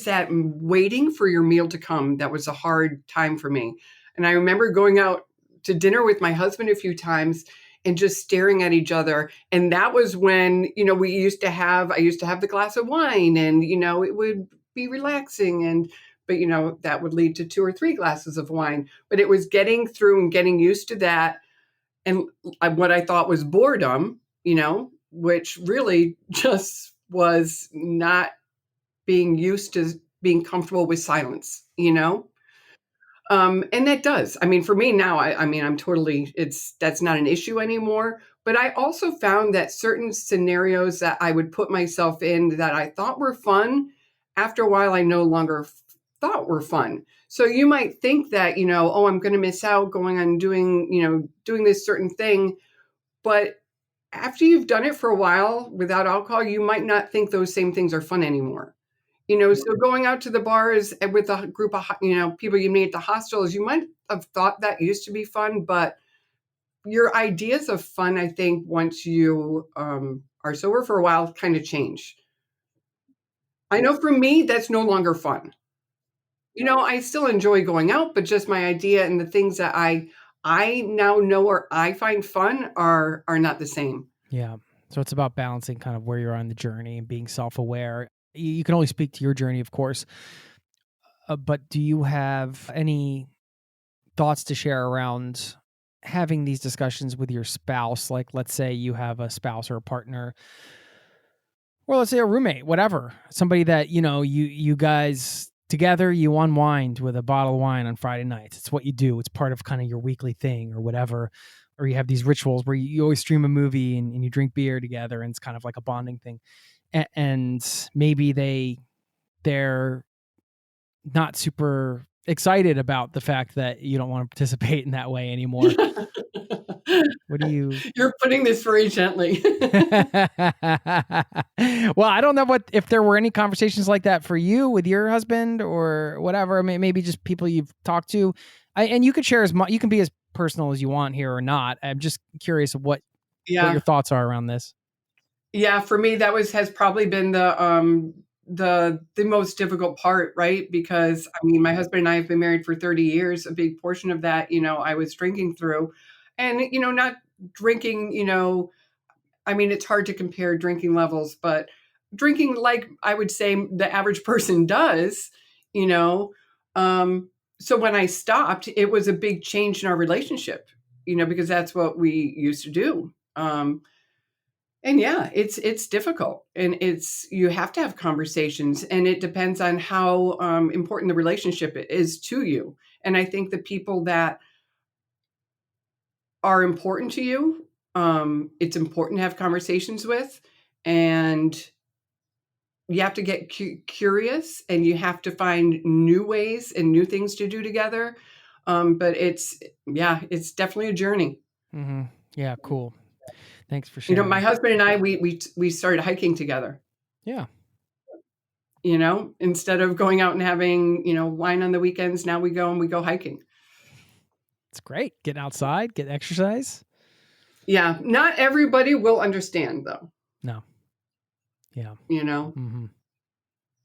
that waiting for your meal to come that was a hard time for me. And I remember going out to dinner with my husband a few times and just staring at each other. And that was when, I used to have the glass of wine and, it would be relaxing. But, that would lead to 2 or 3 glasses of wine. But it was getting through and getting used to that. And what I thought was boredom, which really just was not being used to being comfortable with silence. And that does. I mean, for me now, I'm totally, that's not an issue anymore. But I also found that certain scenarios that I would put myself in that I thought were fun, after a while, I no longer thought were fun. So you might think that, oh, I'm going to miss out going on doing this certain thing. But after you've done it for a while without alcohol, you might not think those same things are fun anymore. So going out to the bars with a group of, people you meet at the hostels, you might have thought that used to be fun, but your ideas of fun, I think, once you are sober for a while, kind of change. I know for me, that's no longer fun. I still enjoy going out, but just my idea and the things that I now know or I find fun are not the same. Yeah. So it's about balancing kind of where you're on the journey and being self-aware. You can only speak to your journey, of course. But do you have any thoughts to share around having these discussions with your spouse? Like, let's say you have a spouse or a partner, or let's say a roommate, whatever, somebody that, you guys together, you unwind with a bottle of wine on Friday nights. It's what you do. It's part of kind of your weekly thing or whatever. Or you have these rituals where you always stream a movie and you drink beer together, and it's kind of like a bonding thing. And maybe they're not super excited about the fact that you don't want to participate in that way anymore. What do you? You're putting this very gently. Well, I don't know if there were any conversations like that for you with your husband or whatever. Maybe just people you've talked to, and you could share you can be as personal as you want here or not. I'm just curious what your thoughts are around this. Yeah, for me, that has probably been the most difficult part, right? Because my husband and I have been married for 30 years. A big portion of that, I was drinking through, and not drinking. It's hard to compare drinking levels, but drinking like I would say the average person does. So when I stopped, it was a big change in our relationship. Because that's what we used to do. And yeah, it's difficult, and you have to have conversations, and it depends on how important the relationship is to you. And I think the people that are important to you, it's important to have conversations with, and you have to get curious, and you have to find new ways and new things to do together. But it's definitely a journey. Mm-hmm. Yeah, cool. Thanks for sharing. My husband and I, we started hiking together. Yeah. Instead of going out and having, wine on the weekends, now we go hiking. It's great. Getting outside, get exercise. Yeah. Not everybody will understand though. No. Yeah. Mm-hmm.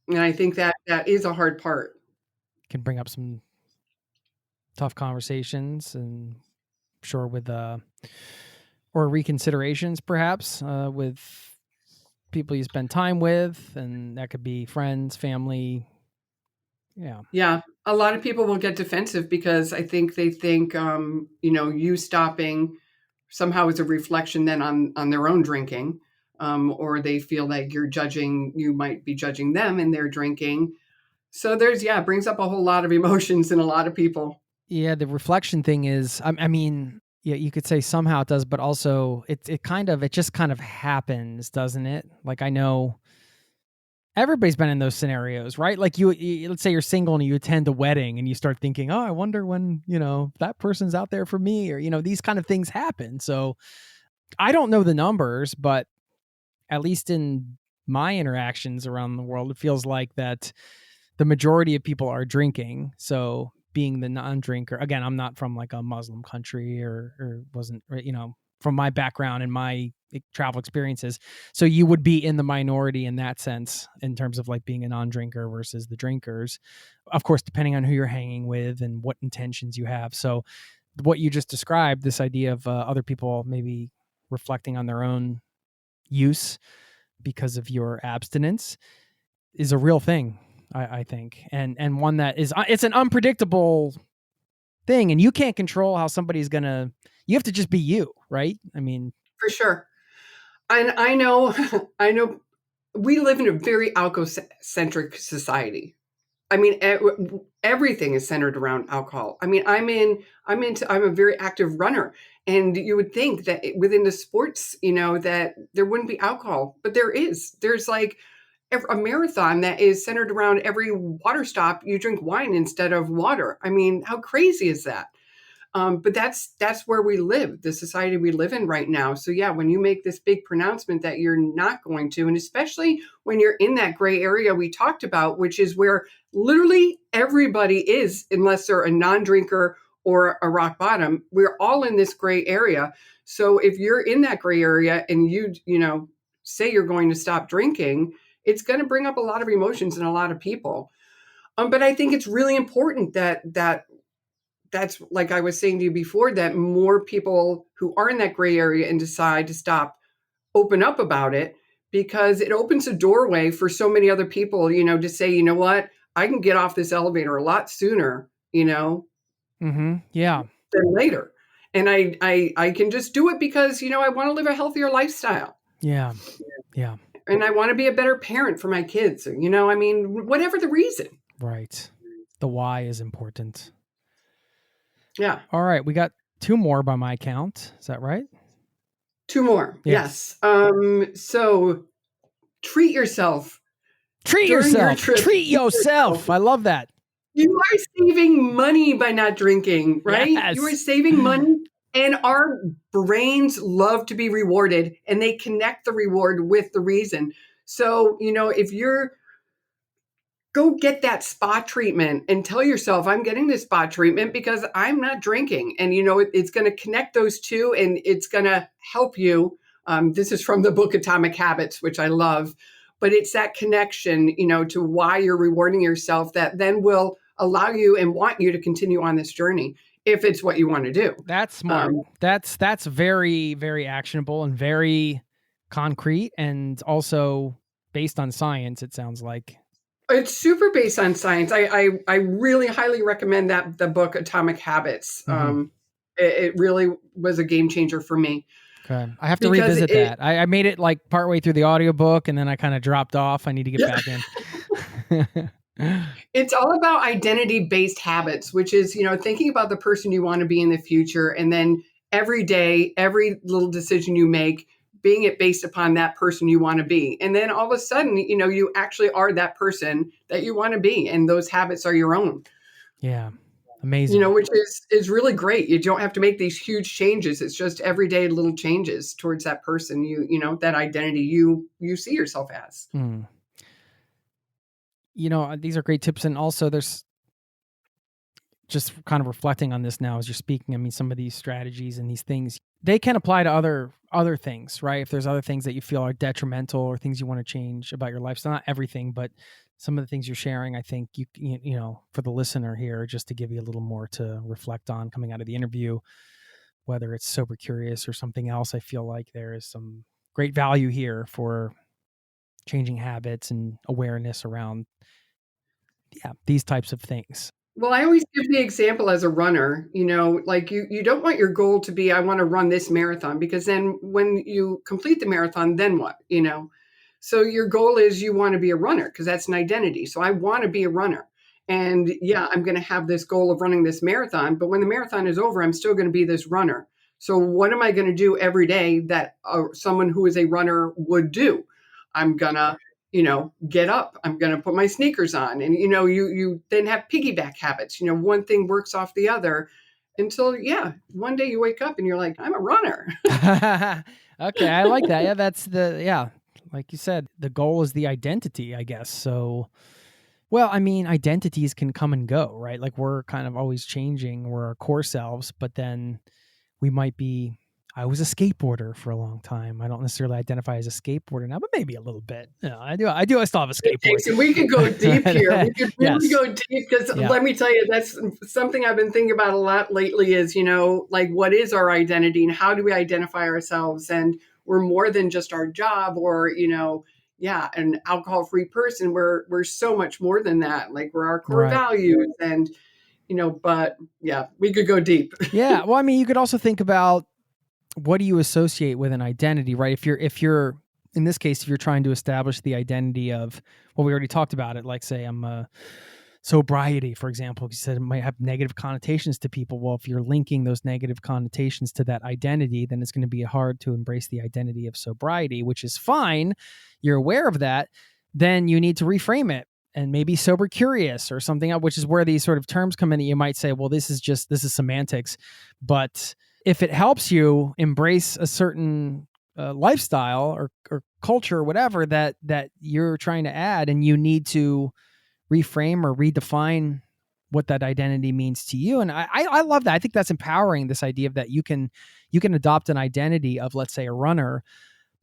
And I think that is a hard part. Can bring up some tough conversations, and I'm sure with, or reconsiderations perhaps, with people you spend time with, and that could be friends, family. Yeah. Yeah. A lot of people will get defensive because I think they think, you stopping somehow is a reflection then on their own drinking, or they feel like you might be judging them in their drinking. So it brings up a whole lot of emotions in a lot of people. Yeah. The reflection thing is, yeah, you could say somehow it does, but also it just kind of happens, doesn't it? Like, I know everybody's been in those scenarios, right? Like you let's say you're single and you attend a wedding and you start thinking, oh, I wonder when, that person's out there for me, or, these kind of things happen. So I don't know the numbers, but at least in my interactions around the world, it feels like that the majority of people are drinking. So being the non-drinker, again, I'm not from like a Muslim country or wasn't, from my background and my travel experiences. So you would be in the minority in that sense, in terms of like being a non-drinker versus the drinkers, of course, depending on who you're hanging with and what intentions you have. So what you just described, this idea of other people maybe reflecting on their own use because of your abstinence, is a real thing, I think. And one that is, it's an unpredictable thing, and you can't control how somebody's gonna, you have to just be you, right? I mean, For sure. And I know, I know we live in a very alcohol-centric society. I mean, everything is centered around alcohol. I mean, I'm a very active runner, and you would think that within the sports, that there wouldn't be alcohol, but there is. There's like a marathon that is centered around every water stop. You drink wine instead of water. I mean, how crazy is that? But that's where we live, the society we live in right now. So yeah, when you make this big pronouncement that you're not going to, and especially when you're in that gray area we talked about, which is where literally everybody is, unless they're a non-drinker or a rock bottom, we're all in this gray area. So if you're in that gray area and you say you're going to stop drinking, it's going to bring up a lot of emotions in a lot of people. But I think it's really important that's like I was saying to you before, that more people who are in that gray area and decide to stop, open up about it, because it opens a doorway for so many other people, to say, you know what, I can get off this elevator a lot sooner, yeah, than later. And I can just do it because, I want to live a healthier lifestyle. Yeah. And I want to be a better parent for my kids, I mean, whatever the reason. Right. The why is important. Yeah. All right. We got 2 more by my count. Is that right? 2 more. Yes. So treat yourself. Treat yourself. I love that. You are saving money by not drinking, right? Yes. You are saving money, and our brains love to be rewarded, and they connect the reward with the reason. So, if you're go get that spa treatment and tell yourself, I'm getting this spa treatment because I'm not drinking. And, it's going to connect those two, and it's going to help you. This is from the book Atomic Habits, which I love. But it's that connection, to why you're rewarding yourself that then will allow you and want you to continue on this journey if it's what you want to do. That's smart. That's very, very actionable and very concrete, and also based on science, it sounds like. It's super based on science. I really highly recommend the book Atomic Habits. Mm-hmm. It really was a game changer for me. Okay. I have to revisit that. I made it like partway through the audiobook, and then I kind of dropped off. I need to get back in. It's all about identity-based habits, which is, thinking about the person you want to be in the future. And then every day, every little decision you make, being it based upon that person you want to be. And then all of a sudden, you actually are that person that you want to be. And those habits are your own. Yeah. Amazing. Which is really great. You don't have to make these huge changes. It's just everyday little changes towards that person, that identity you see yourself as. These are great tips. And also there's just kind of reflecting on this now as you're speaking. I mean, some of these strategies and these things, they can apply to other things, right? If there's other things that you feel are detrimental or things you want to change about your lifestyle, not everything, but some of the things you're sharing, I think for the listener here, just to give you a little more to reflect on coming out of the interview, whether it's Sober Curious or something else, I feel like there is some great value here for changing habits and awareness around, these types of things. Well, I always give the example as a runner, like you don't want your goal to be, I want to run this marathon, because then when you complete the marathon, then what, So your goal is you want to be a runner because that's an identity. So I want to be a runner. And I'm going to have this goal of running this marathon. But when the marathon is over, I'm still going to be this runner. So what am I going to do every day that someone who is a runner would do? I'm going to, get up. I'm going to put my sneakers on. And, you then have piggyback habits. One thing works off the other until, one day you wake up and you're like, I'm a runner. Okay. I like that. Yeah. That's like you said, the goal is the identity, I guess. So, well, I mean, identities can come and go, right? Like we're kind of always changing. We're our core selves, but then we might be. I was a skateboarder for a long time. I don't necessarily identify as a skateboarder now, but maybe a little bit. You know, I do. I still have a skateboard. Jason, we could go deep here. We could really Yes. go deep because Yeah. let me tell you, that's something I've been thinking about a lot lately is, like what is our identity and how do we identify ourselves? And we're more than just our job or, an alcohol-free person. We're so much more than that. Like we're our core Right. values and, but yeah, we could go deep. Yeah. Well, I mean, you could also think about what do you associate with an identity, right? If you're in this case, if you're trying to establish the identity of, well, we already talked about it. Like say I'm sobriety, for example, you said it might have negative connotations to people. Well, if you're linking those negative connotations to that identity, then it's going to be hard to embrace the identity of sobriety, which is fine. You're aware of that. Then you need to reframe it and maybe sober curious or something else, which is where these sort of terms come in that you might say, well, this is semantics. But if it helps you embrace a certain lifestyle or culture or whatever that you're trying to add, and you need to reframe or redefine what that identity means to you. And I love that. I think that's empowering, this idea of that you can adopt an identity of, let's say, a runner,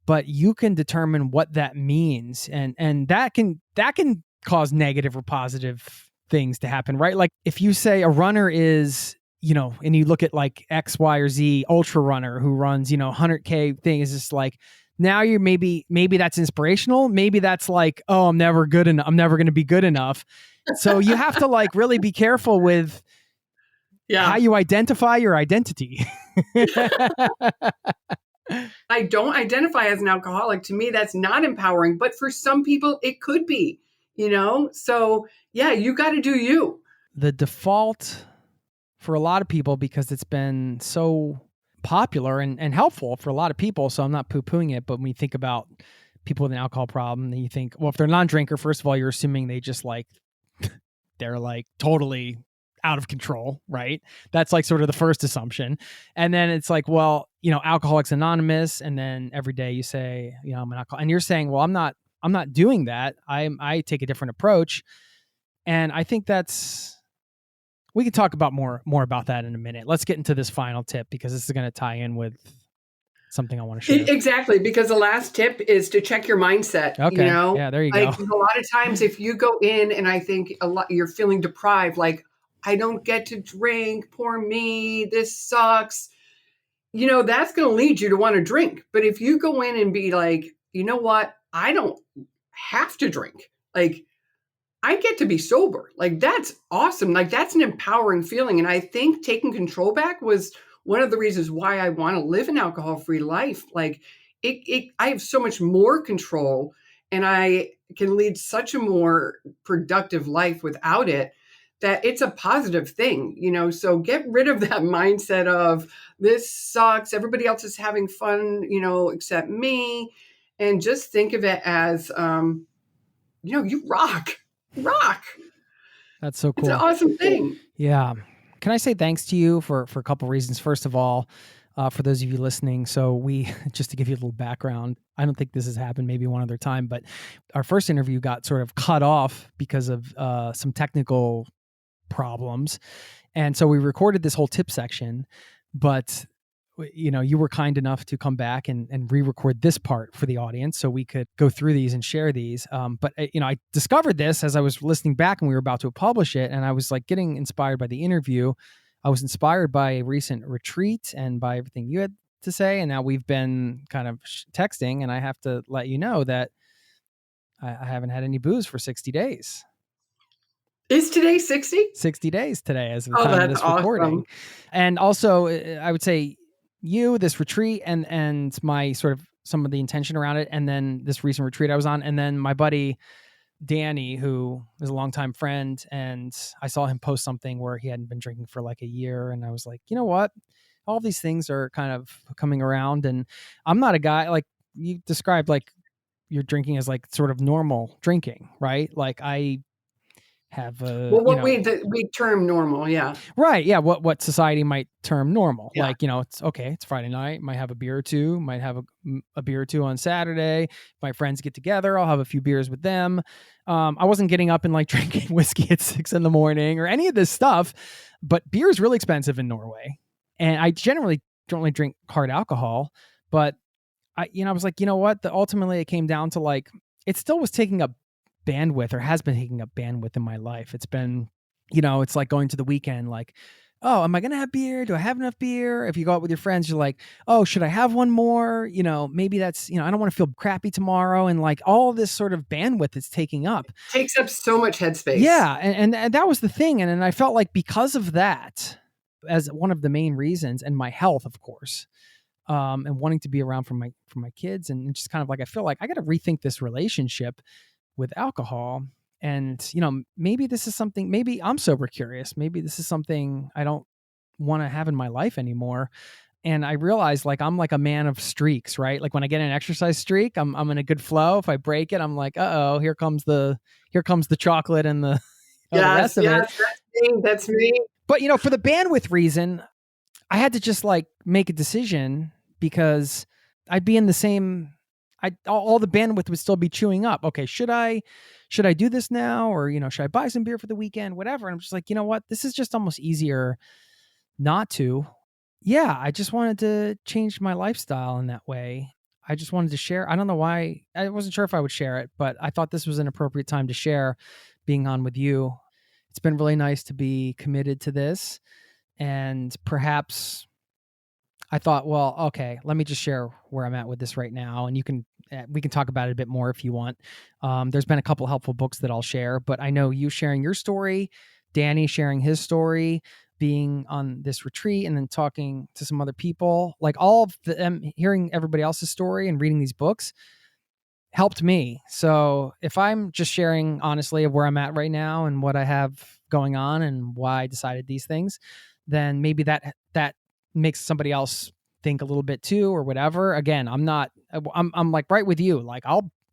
but you can determine what that means. And that can cause negative or positive things to happen, right? Like if you say a runner is, and you look at like X, Y, or Z ultra runner who runs, 100K thing, is just like, now you're maybe that's inspirational. Maybe that's like, oh, I'm never good enough. I'm never going to be good enough. So you have to like really be careful with how you identify your identity. I don't identify as an alcoholic. To me, that's not empowering, but for some people it could be, So yeah, you got to do you. The default for a lot of people, because it's been so popular and helpful for a lot of people. So I'm not poo-pooing it, but when you think about people with an alcohol problem, then you think, well, if they're a non-drinker, first of all, you're assuming they just like, they're like totally out of control, right? That's like sort of the first assumption. And then it's like, well, Alcoholics Anonymous. And then every day you say, I'm an alcoholic. And you're saying, well, I'm not doing that. I take a different approach. And I think we can talk about more about that in a minute. Let's get into this final tip, because this is going to tie in with something I want to share. Exactly, because the last tip is to check your mindset. Okay. Yeah, there you go. A lot of times if you go in and I think you're feeling deprived, like, I don't get to drink, poor me, this sucks. That's going to lead you to want to drink. But if you go in and be like, you know what? I don't have to drink. Like, I get to be sober. Like, that's awesome. Like, that's an empowering feeling. And I think taking control back was one of the reasons why I want to live an alcohol-free life. Like I have so much more control and I can lead such a more productive life without it, that it's a positive thing, so get rid of that mindset of this sucks. Everybody else is having fun, except me. And just think of it as, you rock. That's so cool. It's an awesome thing. Yeah. Can I say thanks to you for a couple reasons? First of all, for those of you listening, so just to give you a little background, I don't think this has happened, maybe one other time, but our first interview got sort of cut off because of some technical problems. And so we recorded this whole tip section, but you were kind enough to come back and re-record this part for the audience so we could go through these and share these. But I discovered this as I was listening back and we were about to publish it. And I was like getting inspired by the interview. I was inspired by a recent retreat and by everything you had to say. And now we've been kind of texting, and I have to let you know that I haven't had any booze for 60 days. Is today 60? 60 days today as of the time of this recording. Awesome. And also I would say this retreat and my sort of some of the intention around it, and then this recent retreat I was on, and then my buddy Danny, who is a longtime friend, and I saw him post something where he hadn't been drinking for like a year, and I was like, you know what? All these things are kind of coming around, and I'm not a guy like you described, like you're drinking as like sort of normal drinking, right? Like have Well, what we term normal, yeah. right. Yeah. What society might term normal. Yeah. Like, it's okay. It's Friday night. Might have a beer or two, might have a beer or two on Saturday. If my friends get together, I'll have a few beers with them. I wasn't getting up and like drinking whiskey at 6 a.m. or any of this stuff, but beer is really expensive in Norway. And I generally don't really drink hard alcohol, but I was like, you know what? Ultimately it came down to like, it still was taking up bandwidth, or has been taking up bandwidth in my life. It's been, it's like going to the weekend, like, oh, am I going to have beer? Do I have enough beer? If you go out with your friends, you're like, oh, should I have one more? Maybe that's, I don't want to feel crappy tomorrow. And like all this sort of bandwidth it's taking up. Takes up so much headspace. Yeah. And that was the thing. And I felt like because of that, as one of the main reasons, and my health, of course, and wanting to be around for my kids, and just kind of like, I feel like I got to rethink this relationship with alcohol. And, maybe this is something, maybe I'm sober curious. Maybe this is something I don't want to have in my life anymore. And I realized like, I'm like a man of streaks, right? Like when I get an exercise streak, I'm in a good flow. If I break it, I'm like, uh-oh, here comes the chocolate and the rest of it. That's me. But, for the bandwidth reason, I had to just like make a decision, because I'd be in the same, all the bandwidth would still be chewing up. Okay, should I do this now? Or, should I buy some beer for the weekend? Whatever. And I'm just like, you know what? This is just almost easier not to. Yeah, I just wanted to change my lifestyle in that way. I just wanted to share. I don't know why. I wasn't sure if I would share it, but I thought this was an appropriate time to share being on with you. It's been really nice to be committed to this. And perhaps I thought, well, okay, let me just share where I'm at with this right now. And we can talk about it a bit more if you want. There's been a couple helpful books that I'll share, but I know you sharing your story, Danny sharing his story, being on this retreat, and then talking to some other people, like all of them, hearing everybody else's story and reading these books helped me. So if I'm just sharing honestly of where I'm at right now and what I have going on and why I decided these things, then maybe that makes somebody else think a little bit too, or whatever. Again, I'm like right with you. Like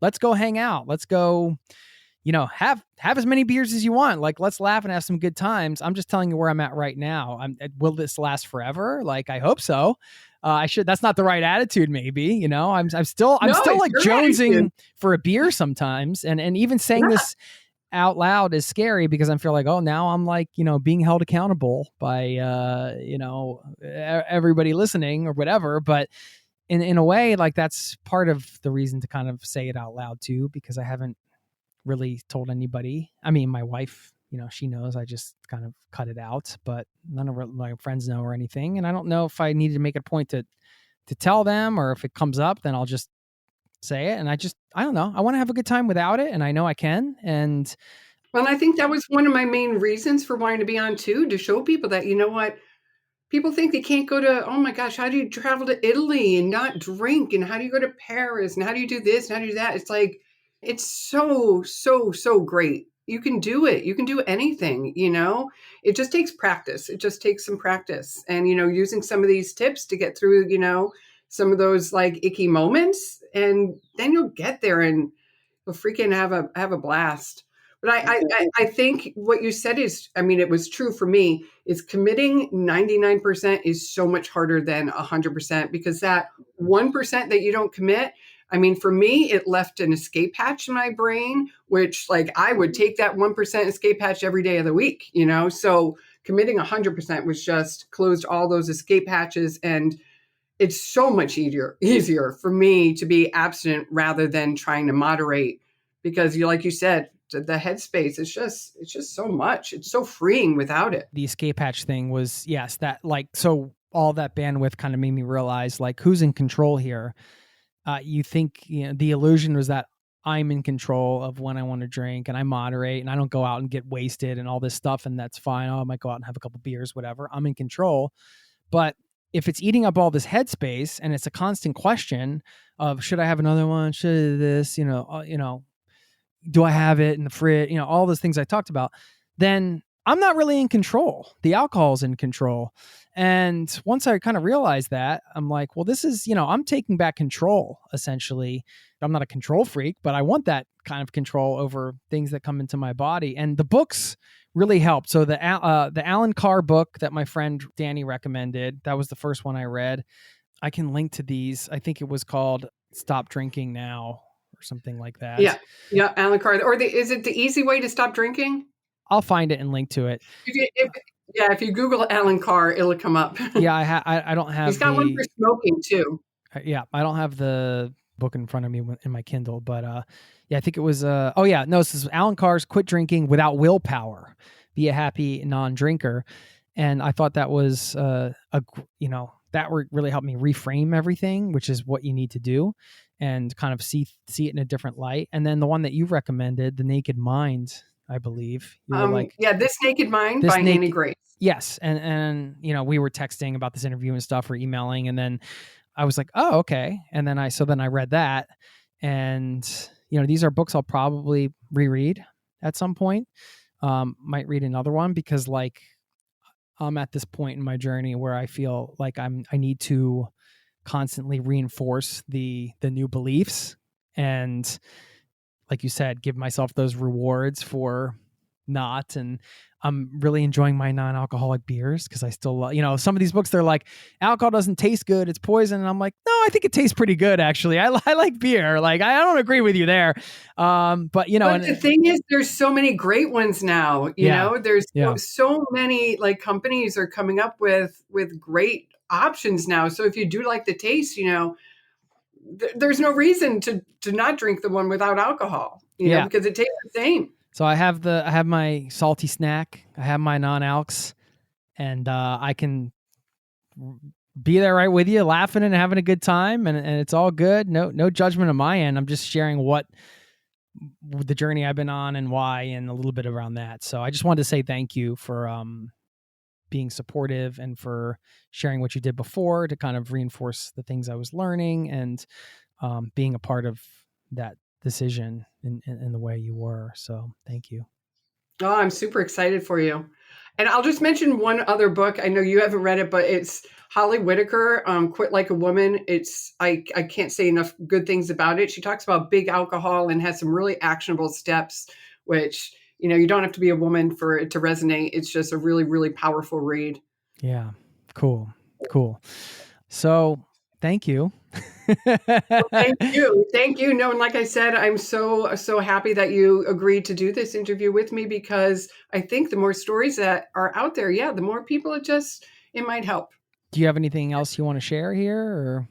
let's go hang out. Let's go, have as many beers as you want. Like, let's laugh and have some good times. I'm just telling you where I'm at right now. Will this last forever? Like, I hope so. That's not the right attitude. Maybe, I'm still like jonesing attitude for a beer sometimes. And even saying this out loud is scary, because I feel like, oh, now I'm like, being held accountable by, everybody listening or whatever. But in a way, like, that's part of the reason to kind of say it out loud too, because I haven't really told anybody. I mean, my wife, she knows. I just kind of cut it out, but none of my friends know or anything. And I don't know if I needed to make it a point to tell them, or if it comes up, then I'll just say it. And I don't know. I want to have a good time without it. And I know I can. And well, I think that was one of my main reasons for wanting to be on too, to show people that, what, people think they can't go to, oh my gosh, how do you travel to Italy and not drink? And how do you go to Paris? And how do you do this? And how do you do that? It's like, it's so, so, so great. You can do it. You can do anything, it just takes practice. It just takes some practice and, using some of these tips to get through, some of those like icky moments, and then you'll get there and you'll freaking have a blast. But I think what you said is, it was true for me, is committing 99% is so much harder than 100%, because that 1% that you don't commit, for me, it left an escape hatch in my brain, which like I would take that 1% escape hatch every day of the week, so committing 100% was just closed all those escape hatches. And it's so much easier for me to be abstinent rather than trying to moderate, because like you said, the headspace, it's just so much. It's so freeing without it. The escape hatch thing was, yes, that like, so all that bandwidth kind of made me realize like, who's in control here? You think, the illusion was that I'm in control of when I want to drink, and I moderate, and I don't go out and get wasted and all this stuff. And that's fine. Oh, I might go out and have a couple beers, whatever. I'm in control. But if it's eating up all this headspace, and it's a constant question of, should I have another one? Should I do this? Do I have it in the fridge? All those things I talked about. Then I'm not really in control. The alcohol's in control. And once I kind of realized that, I'm like, well, this is, I'm taking back control, essentially. I'm not a control freak, but I want that kind of control over things that come into my body. And the books really helped. So the Alan Carr book that my friend Danny recommended, that was the first one I read. I can link to these. I think it was called Stop Drinking Now or something like that. Yeah. Yeah. Alan Carr. Or is it The Easy Way to Stop Drinking? I'll find it and link to it. If you Google Alan Carr, it'll come up. Yeah, I don't have. He's got one for smoking too. Yeah, I don't have the book in front of me in my Kindle, but yeah, I think it was. This is Alan Carr's "Quit Drinking Without Willpower: Be a Happy Non-Drinker," and I thought that was that really helped me reframe everything, which is what you need to do, and kind of see it in a different light. And then the one that you recommended, "The Naked Mind," I believe. You were This Naked Mind by Annie Grace. Yes. And we were texting about this interview and stuff or emailing. And then I was like, oh, okay. And then I read that. And, these are books I'll probably reread at some point. Might read another one because I'm at this point in my journey where I feel like I need to constantly reinforce the new beliefs. And like you said, give myself those rewards for not. And I'm really enjoying my non-alcoholic beers because I still love, some of these books, they're like, alcohol doesn't taste good, it's poison. And I'm like, no, I think it tastes pretty good, actually. I like beer. I don't agree with you there. But the thing is, there's so many great ones now, there's so many companies are coming up with great options now. So if you do like the taste, there's no reason to not drink the one without alcohol, because it tastes the same. So I have my salty snack, I have my non-alcs, and I can be there right with you, laughing and having a good time, and it's all good. No judgment on my end. I'm just sharing what the journey I've been on and why, and a little bit around that. So I just wanted to say thank you for being supportive and for sharing what you did before to kind of reinforce the things I was learning and being a part of that decision in the way you were. So thank you. Oh, I'm super excited for you. And I'll just mention one other book. I know you haven't read it, but it's Holly Whitaker, Quit Like a Woman. I can't say enough good things about it. She talks about big alcohol and has some really actionable steps, which, you don't have to be a woman for it to resonate. It's just a really, really powerful read. Yeah. Cool. So thank you. Well, thank you. No, and like I said, I'm so happy that you agreed to do this interview with me, because I think the more stories that are out there, the more people it might help. Do you have anything else you want to share here, or?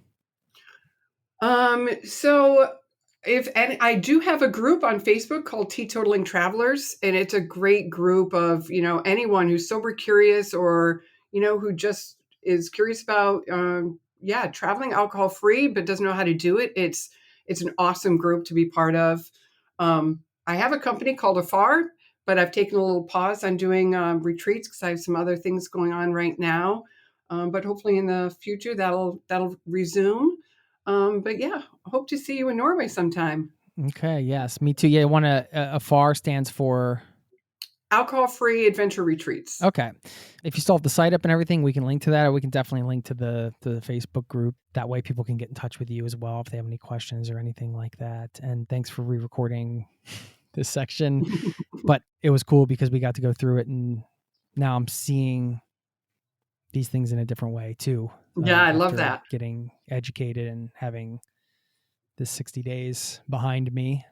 I do have a group on Facebook called Teetotaling Travelers, and it's a great group of, anyone who's sober curious or, who just is curious about, traveling alcohol free, but doesn't know how to do it. It's an awesome group to be part of. I have a company called AFAR, but I've taken a little pause on doing retreats because I have some other things going on right now. But hopefully in the future that'll resume. But I hope to see you in Norway sometime. Okay. Yes, me too. Yeah. AFAR stands for Alcohol-Free Adventure Retreats. Okay. If you still have the site up and everything, we can link to that, or we can definitely link to the Facebook group. That way people can get in touch with you as well if they have any questions or anything like that. And thanks for re-recording this section. But it was cool because we got to go through it, and now I'm seeing these things in a different way too. Yeah, I love that. Getting educated and having this 60 days behind me.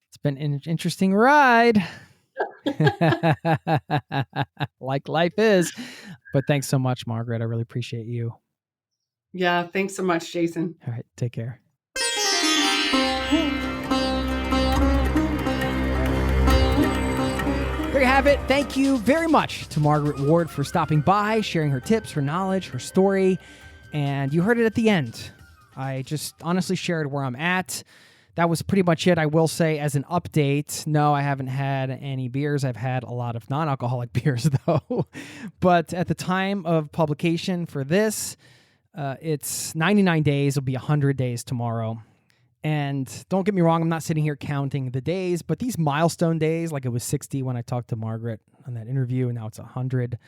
It's been an interesting ride. Like life is. But thanks so much, Margaret. I really appreciate you. Yeah, thanks so much, Jason. All right, take care. There you have it. Thank you very much to Margaret Ward for stopping by, sharing her tips, her knowledge, her story. And you heard it at the end. I just honestly shared where I'm at. That was pretty much it. I will say, as an update, no, I haven't had any beers. I've had a lot of non-alcoholic beers, though. But at the time of publication for this, it's 99 days. It'll be 100 days tomorrow. And don't get me wrong, I'm not sitting here counting the days, but these milestone days, like it was 60 when I talked to Margaret on that interview, and now it's 100.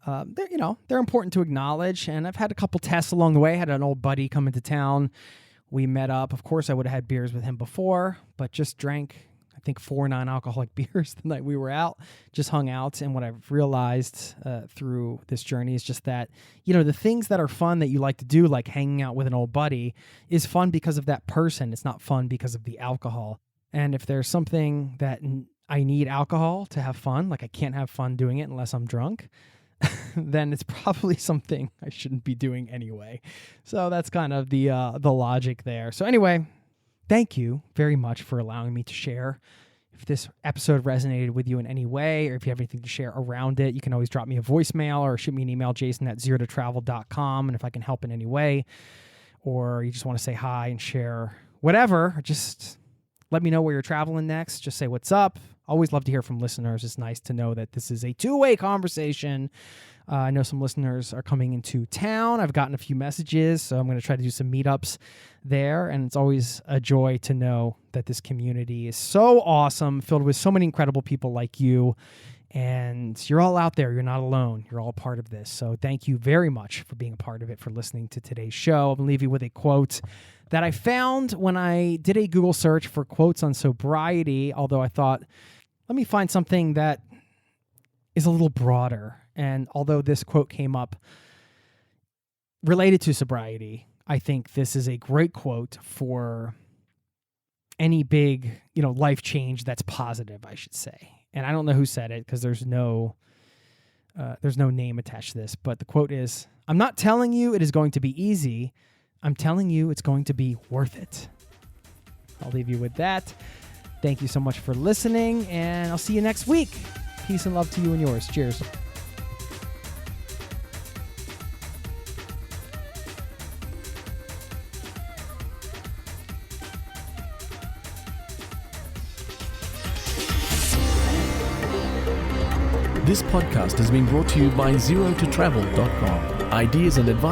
They're important to acknowledge. And I've had a couple tests along the way. I had an old buddy come into town. We met up. Of course, I would have had beers with him before, but just drank, I think, 4 non-alcoholic beers the night we were out, just hung out. And what I've realized through this journey is just that, the things that are fun that you like to do, like hanging out with an old buddy, is fun because of that person. It's not fun because of the alcohol. And if there's something that I need alcohol to have fun, like I can't have fun doing it unless I'm drunk, then it's probably something I shouldn't be doing anyway. So that's kind of the logic there. So anyway, thank you very much for allowing me to share. If this episode resonated with you in any way, or if you have anything to share around it, you can always drop me a voicemail or shoot me an email, jason@zerototravel.com. And if I can help in any way, or you just want to say hi and share whatever, just let me know where you're traveling next. Just say what's up. Always love to hear from listeners. It's nice to know that this is a two-way conversation. I know some listeners are coming into town. I've gotten a few messages, so I'm going to try to do some meetups there. And it's always a joy to know that this community is so awesome, filled with so many incredible people like you. And you're all out there. You're not alone. You're all part of this. So thank you very much for being a part of it, for listening to today's show. I'm going to leave you with a quote that I found when I did a Google search for quotes on sobriety, although I thought, let me find something that is a little broader. And although this quote came up related to sobriety, I think this is a great quote for any big, life change that's positive, I should say. And I don't know who said it because there's no name attached to this. But the quote is, "I'm not telling you it is going to be easy. I'm telling you it's going to be worth it." I'll leave you with that. Thank you so much for listening, and I'll see you next week. Peace and love to you and yours. Cheers. This podcast has been brought to you by zerototravel.com. Ideas and advice